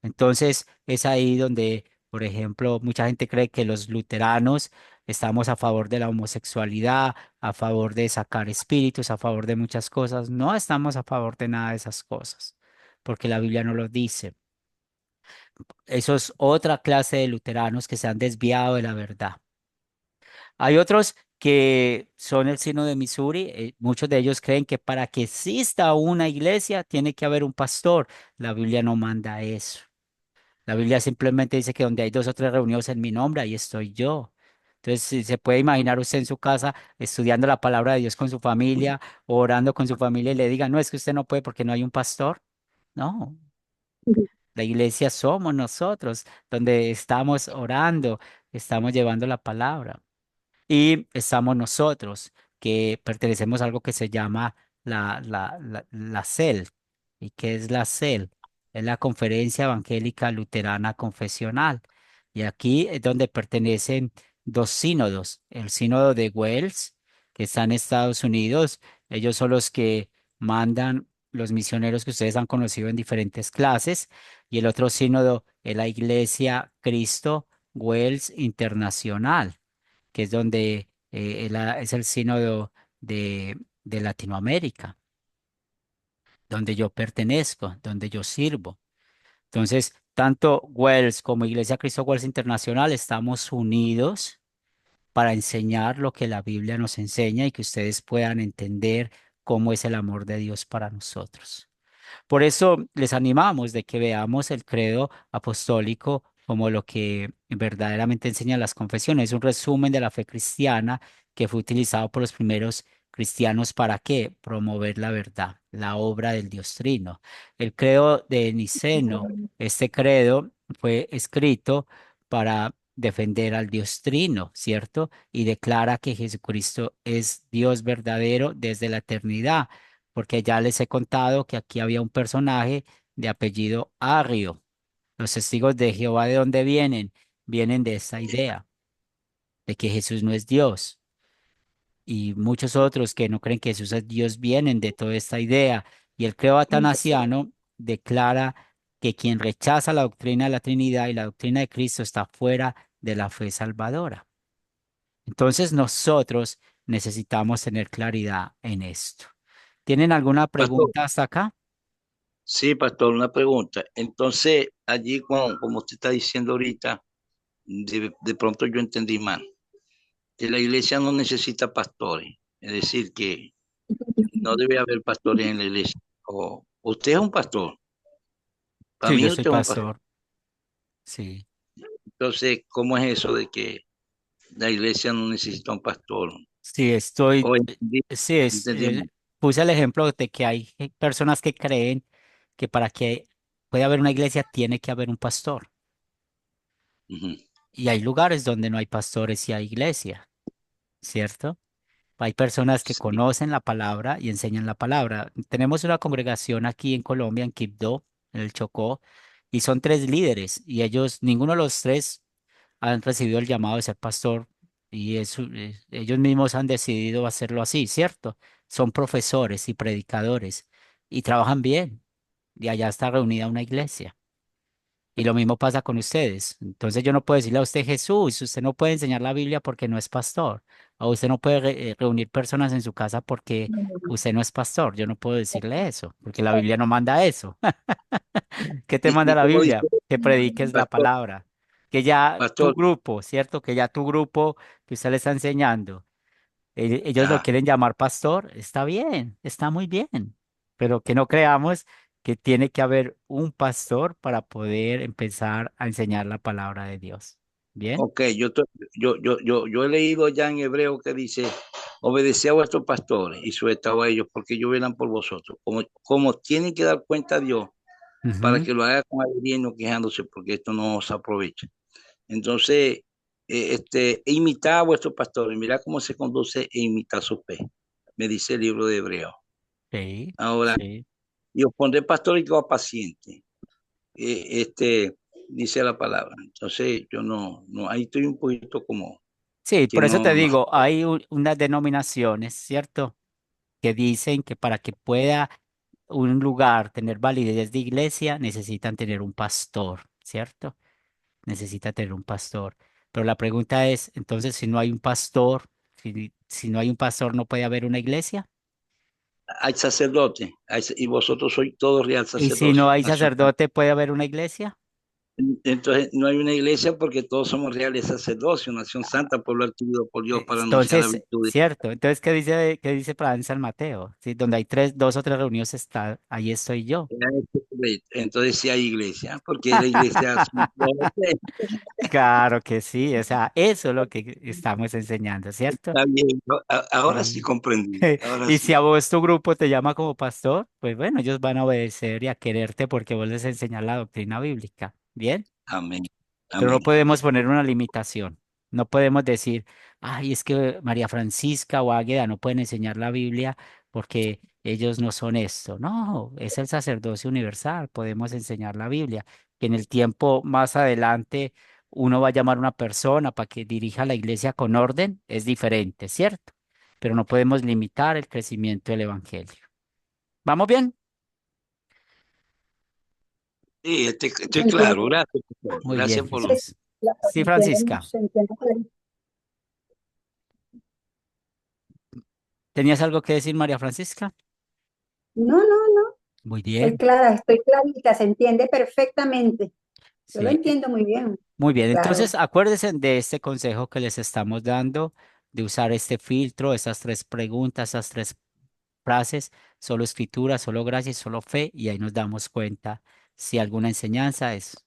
Entonces, es ahí donde, por ejemplo, mucha gente cree que los luteranos estamos a favor de la homosexualidad, a favor de sacar espíritus, a favor de muchas cosas. No estamos a favor de nada de esas cosas, porque la Biblia no lo dice. Eso es otra clase de luteranos que se han desviado de la verdad. Hay otros que son el Sino de Missouri. Muchos de ellos creen que para que exista una iglesia tiene que haber un pastor. La Biblia no manda eso. La Biblia simplemente dice que donde hay dos o tres reunidos en mi nombre, ahí estoy yo. Entonces, si se puede imaginar usted en su casa estudiando la palabra de Dios con su familia, orando con su familia y le diga, no, es que usted no puede porque no hay un pastor. No, la iglesia somos nosotros, donde estamos orando, estamos llevando la palabra. Y estamos nosotros, que pertenecemos a algo que se llama la CEL. ¿Y qué es la CEL? Es la Conferencia Evangélica Luterana Confesional. Y aquí es donde pertenecen dos sínodos. El sínodo de Wales, que está en Estados Unidos. Ellos son los que mandan los misioneros que ustedes han conocido en diferentes clases. Y el otro sínodo es la Iglesia Cristo Wales Internacional, que es donde es el sínodo de Latinoamérica, donde yo pertenezco, donde yo sirvo. Entonces, tanto Wells como Iglesia Cristo Wells Internacional estamos unidos para enseñar lo que la Biblia nos enseña y que ustedes puedan entender cómo es el amor de Dios para nosotros. Por eso les animamos de que veamos el credo apostólico como lo que verdaderamente enseñan las confesiones, un resumen de la fe cristiana que fue utilizado por los primeros cristianos para qué, promover la verdad, la obra del Dios Trino. El credo de Niceno, este credo fue escrito para defender al Dios Trino, ¿cierto? Y declara que Jesucristo es Dios verdadero desde la eternidad, porque ya les he contado que aquí había un personaje de apellido Arrio. Los testigos de Jehová, ¿de dónde vienen? Vienen de esta idea, de que Jesús no es Dios. Y muchos otros que no creen que Jesús es Dios vienen de toda esta idea. Y el credo atanasiano declara que quien rechaza la doctrina de la Trinidad y la doctrina de Cristo está fuera de la fe salvadora. Entonces nosotros necesitamos tener claridad en esto. ¿Tienen alguna Pastor, pregunta hasta acá? sí, pastor, una pregunta. Entonces, allí, como usted está diciendo ahorita, de pronto yo entendí mal, que la iglesia no necesita pastores, es decir, que no debe haber pastores en la iglesia. O usted es un pastor, para Sí, mí yo soy usted es un pastor. pastor. Sí. Entonces, ¿cómo es eso de que la iglesia no necesita un pastor? Sí, estoy, O entendí, sí, entendí mal. puse el ejemplo de que hay personas que creen que para que pueda haber una iglesia tiene que haber un pastor. Ujú. Y hay lugares donde no hay pastores y hay iglesia, ¿cierto? Hay personas que Sí. conocen la palabra y enseñan la palabra. Tenemos una congregación aquí en Colombia, en Quibdó, en el Chocó, y son tres líderes, y ellos, ninguno de los tres han recibido el llamado de ser pastor, y ellos mismos han decidido hacerlo así, ¿cierto? Son profesores y predicadores, y trabajan bien, y allá está reunida una iglesia. Y lo mismo pasa con ustedes. Entonces yo no puedo decirle a usted, Jesús, usted no puede enseñar la Biblia porque no es pastor. O usted no puede reunir personas en su casa porque usted no es pastor. Yo no puedo decirle eso, porque la Biblia no manda eso. ¿Qué te manda Y la como dice, Biblia? Que prediques la pastor, palabra. Que ya tu pastor, grupo, ¿cierto? Que ya tu grupo que usted le está enseñando ellos lo ajá. quieren llamar pastor, está bien, está muy bien, pero que no creamos que tiene que haber un pastor para poder empezar a enseñar la palabra de Dios. ¿Bien? Ok, yo he leído ya en hebreo que dice, obedeced a vuestros pastores y sujetad a ellos porque ellos velan por vosotros. Como tienen que dar cuenta a Dios para Ujú. que lo haga con alegría y no quejándose porque esto no se aprovecha. Entonces, imitad a vuestros pastores, mira cómo se conduce e imitar su fe, me dice el libro de Hebreo. Sí, Ahora, sí. y os pondré pastor y que paciente, dice la palabra. Entonces, yo no, ahí estoy un poquito como Sí, que por eso te no. digo, hay unas denominaciones, ¿cierto? Que dicen que para que pueda un lugar tener validez de iglesia, necesitan tener un pastor, ¿cierto? Necesita tener un pastor. Pero la pregunta es, entonces, si no hay un pastor, si no hay un pastor, ¿no puede haber una iglesia? Hay sacerdote, y vosotros sois todo real Y si no sacerdocio, hay nación. sacerdote, ¿puede haber una iglesia? Entonces, no hay una iglesia porque todos somos reales sacerdocio, nación santa, pueblo adquirido por Dios para anunciar la Entonces, virtud. cierto. Entonces, qué dice para en San Mateo? Sí, donde hay dos o tres reunidos está, ahí estoy yo. Entonces sí hay iglesia, porque la iglesia somos todos. Claro que sí, o sea, eso es lo que estamos enseñando, ¿cierto? Está bien, ¿no? Ahora sí Sí. comprendí, ahora Y sí. si a vos tu grupo te llama como pastor, pues bueno, ellos van a obedecer y a quererte porque vos les enseñas la doctrina bíblica. ¿Bien? Amén, Pero no amén. podemos poner una limitación. No podemos decir, ay, es que María Francisca o Águeda no pueden enseñar la Biblia porque ellos no son esto. No, es el sacerdocio universal. Podemos enseñar la Biblia. Que en el tiempo más adelante uno va a llamar a una persona para que dirija la iglesia con orden, es diferente, ¿cierto? Pero no podemos limitar el crecimiento del evangelio. ¿Vamos bien? Sí, estoy claro, Entiendo, gracias, pastor. Muy bien, Gracias por. Jesús. Sí, Francisca, se entiende clarito. ¿tenías algo que decir, María Francisca? No, no, no, Muy bien. estoy clarita, se entiende perfectamente. Yo lo Sí, entiendo muy bien, muy bien, entonces claro. acuérdense de este consejo que les estamos dando, de usar este filtro, esas tres preguntas, esas tres frases, solo escritura, solo gracia y solo fe, y ahí nos damos cuenta si alguna enseñanza es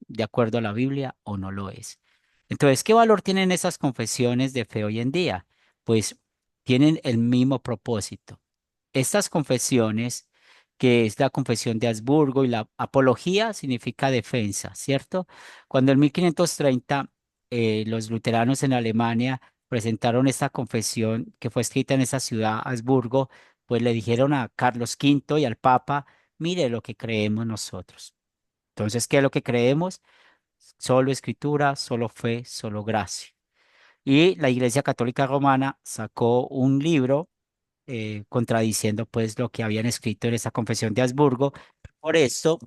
de acuerdo a la Biblia o no lo es. Entonces, ¿qué valor tienen esas confesiones de fe hoy en día? Pues tienen el mismo propósito. Estas confesiones, que es la confesión de Habsburgo y la apología, significa defensa, ¿cierto? Cuando en 1530 los luteranos en Alemania presentaron esta confesión que fue escrita en esa ciudad, Habsburgo, pues le dijeron a Carlos V y al Papa, mire lo que creemos nosotros. Entonces, ¿qué es lo que creemos? Solo escritura, solo fe, solo gracia. Y la Iglesia Católica Romana sacó un libro contradiciendo pues lo que habían escrito en esa confesión de Habsburgo. Por esto,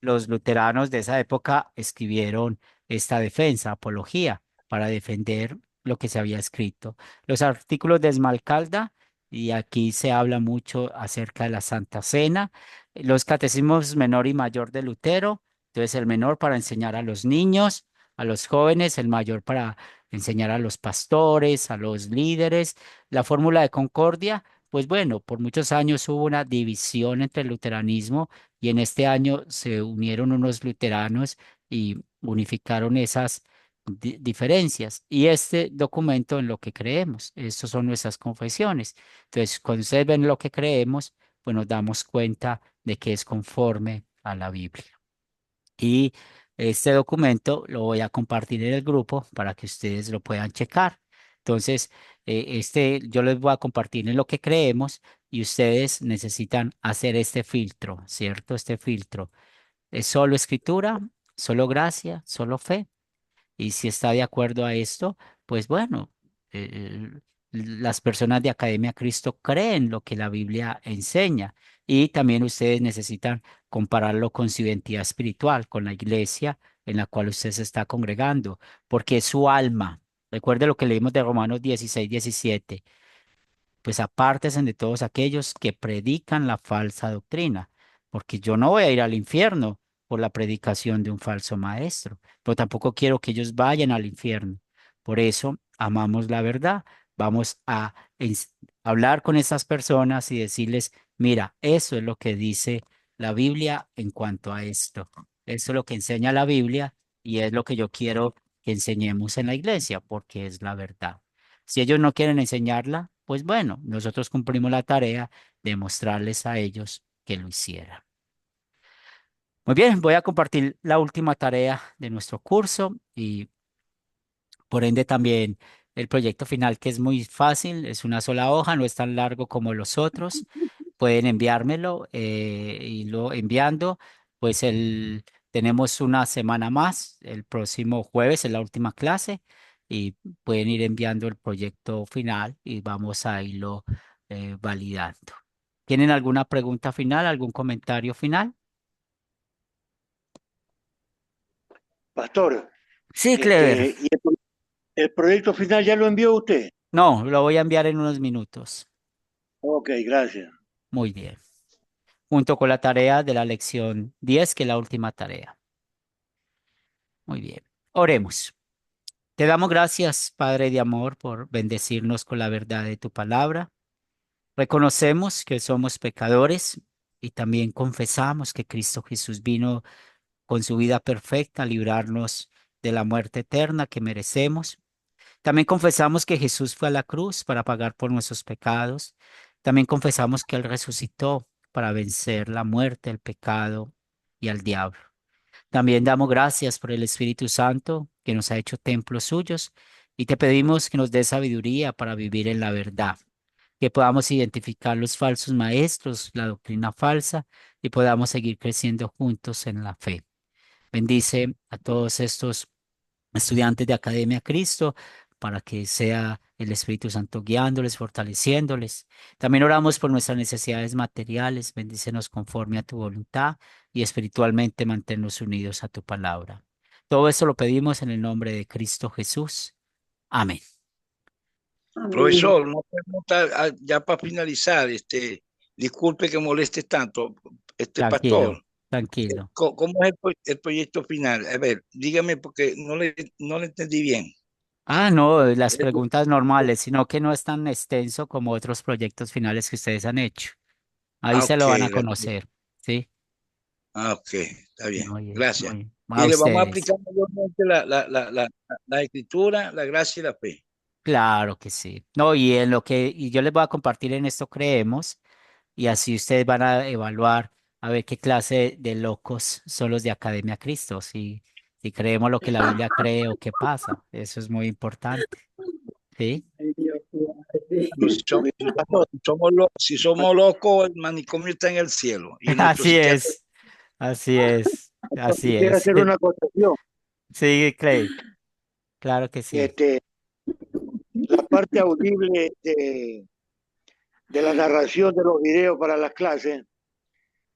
los luteranos de esa época escribieron esta defensa, apología, para defender lo que se había escrito. Los artículos de Esmalcalda, y aquí se habla mucho acerca de la Santa Cena, los catecismos menor y mayor de Lutero, entonces el menor para enseñar a los niños, a los jóvenes, el mayor para enseñar a los pastores, a los líderes, la fórmula de concordia. Pues bueno, por muchos años hubo una división entre el luteranismo y en este año se unieron unos luteranos y unificaron esas diferencias. Y este documento en lo que creemos, estos son nuestras confesiones. Entonces, cuando ustedes ven lo que creemos, pues nos damos cuenta de que es conforme a la Biblia. Y este documento lo voy a compartir en el grupo para que ustedes lo puedan checar. Entonces, yo les voy a compartir en lo que creemos y ustedes necesitan hacer este filtro, ¿cierto? Este filtro. ¿Es solo escritura, solo gracia, solo fe? Y si está de acuerdo a esto, pues bueno, las personas de Academia Cristo creen lo que la Biblia enseña y también ustedes necesitan compararlo con su identidad espiritual, con la iglesia en la cual usted se está congregando, porque es su alma. Recuerde lo que leímos de Romanos 16, 17. Pues apártense de todos aquellos que predican la falsa doctrina, porque yo no voy a ir al infierno por la predicación de un falso maestro, pero tampoco quiero que ellos vayan al infierno. Por eso amamos la verdad. Vamos a hablar con esas personas y decirles, mira, eso es lo que dice la Biblia en cuanto a esto. Eso es lo que enseña la Biblia y es lo que yo quiero que enseñemos en la iglesia, porque es la verdad. Si ellos no quieren enseñarla, pues bueno, nosotros cumplimos la tarea de mostrarles a ellos que lo hicieran. Muy bien, voy a compartir la última tarea de nuestro curso y por ende también el proyecto final, que es muy fácil, es una sola hoja, no es tan largo como los otros. Pueden enviármelo y lo enviando, pues tenemos una semana más, el próximo jueves es la última clase y pueden ir enviando el proyecto final y vamos a irlo validando. ¿Tienen alguna pregunta final, algún comentario final? Pastor, Sí, Clever. ¿y el proyecto final ya lo envió usted? No, lo voy a enviar en unos minutos. Ok, gracias. Muy bien. Junto con la tarea de la lección 10, que es la última tarea. Muy bien. Oremos. Te damos gracias, Padre de amor, por bendecirnos con la verdad de tu palabra. Reconocemos que somos pecadores y también confesamos que Cristo Jesús vino con su vida perfecta a librarnos de la muerte eterna que merecemos. También confesamos que Jesús fue a la cruz para pagar por nuestros pecados. También confesamos que Él resucitó para vencer la muerte, el pecado y al diablo. También damos gracias por el Espíritu Santo que nos ha hecho templos suyos y te pedimos que nos dé sabiduría para vivir en la verdad, que podamos identificar los falsos maestros, la doctrina falsa y podamos seguir creciendo juntos en la fe. Bendice a todos estos estudiantes de Academia Cristo, para que sea el Espíritu Santo guiándoles, fortaleciéndoles. También oramos por nuestras necesidades materiales, bendícenos conforme a tu voluntad y espiritualmente manténnos unidos a tu palabra. Todo esto lo pedimos en el nombre de Cristo Jesús. Amén. Amén. Profesor, una pregunta ya para finalizar, disculpe que moleste tanto, Tranquilo, pastor. tranquilo. ¿Cómo es el proyecto final? A ver, dígame porque no le entendí bien. Ah, no, las preguntas normales, sino que no es tan extenso como otros proyectos finales que ustedes han hecho. Ahí se Ok, lo van a conocer, ¿sí? ok, está bien. Muy bien, Gracias. muy bien. A Y le vamos a ustedes. aplicar mayormente la escritura, la gracia y la fe. Claro que sí. No, y yo les voy a compartir en esto creemos, y así ustedes van a evaluar a ver qué clase de locos son los de Academia Cristo, si creemos lo que la Biblia cree o qué pasa. Eso es muy importante. ¿Sí? Ay, Dios guarde. Pastor, si somos locos, el manicomio está en el cielo y nuestro Así psiquiatra. es, así es, así Quisiera es. hacer una acotación. Sí, Clay, claro que sí. Este, la parte audible de la narración de los videos para las clases,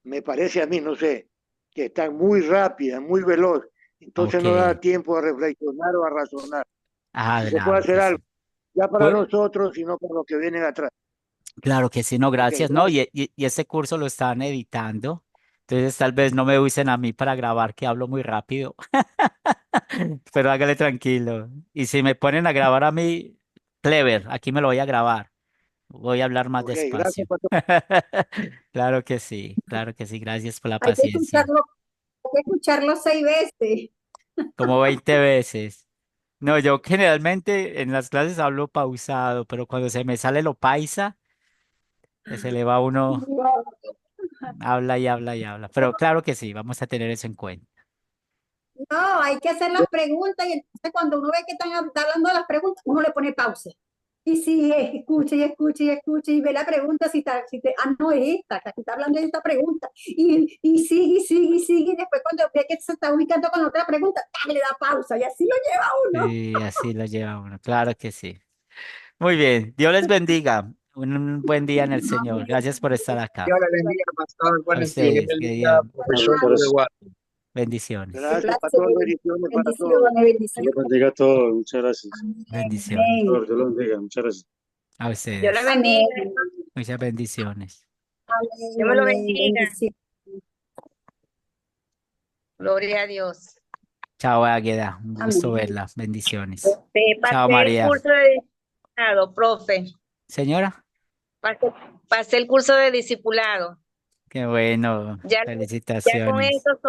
me parece a mí, no sé, que están muy rápidas, muy veloz. Entonces no da Ok. tiempo a reflexionar o a razonar. Ah, Si se puede claro hacer que algo, sí. ya para Pues, nosotros, sino para los que vienen atrás. claro que sí, no, Ok, gracias. No, gracias. y ese curso lo están editando. Entonces tal vez no me usen a mí para grabar, que hablo muy rápido. Pero hágale tranquilo. Y si me ponen a grabar a mí, clever, aquí me lo voy a grabar. Voy a hablar más Ok, gracias, despacio. pastor. Claro que sí, claro que sí. Gracias por la Hay que paciencia. escucharlo, hay que escucharlo 6 veces. Como 20 veces. No, yo generalmente en las clases hablo pausado, pero cuando se me sale lo paisa, se le va uno, habla y habla y habla. Pero claro que sí, vamos a tener eso en cuenta. No, hay que hacer las preguntas y entonces cuando uno ve que están hablando de las preguntas, uno le pone pausa. Y sigue, escucha y escucha y escucha y ve la pregunta no es esta, que aquí está hablando de esta pregunta. Y sigue y sigue y sigue y después cuando ve que se está ubicando con la otra pregunta, ¡tac! Le da pausa y así lo lleva uno. Sí, así lo lleva uno, claro que sí. Muy bien, Dios les bendiga. Un buen día en el Señor. Gracias por estar acá. Dios le bendiga, pastor. A Buenos días. ustedes, Dios que bendiga, Dios, profesor. Pero Dios le guarde. bendiciones, Un Gracias, placer. pastor. Bendiciones para todos. Bendiciones, Dios bendiciones. bendiga a todos. Muchas gracias. bendiciones. Amén. Dios los bendiga. Muchas gracias. A Dios le ustedes, bendiga. Amén. muchas bendiciones. Amén. Dios me lo Amén. bendiga. Bendiciones. Gloria a Dios. Chao, Águeda. Un gusto Amén. verla. Bendiciones. Chao, Pasé el María. curso de discipulado, profe. Señora, Pasé, pasé el curso de discipulado. qué bueno. Ya, ya con Felicitaciones. esto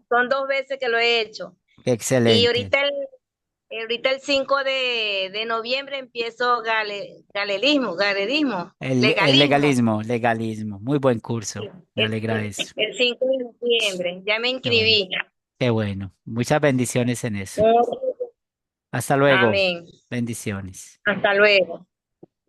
son dos veces que lo he hecho. Qué Y excelente. ahorita el 5 de noviembre empiezo El legalismo. legalismo, legalismo. Muy buen curso. Sí, Me alegra eso. el 5 de noviembre. Ya me Qué bueno. inscribí. Qué bueno. Muchas bendiciones en eso. Hasta luego. Amén. Bendiciones. Hasta luego.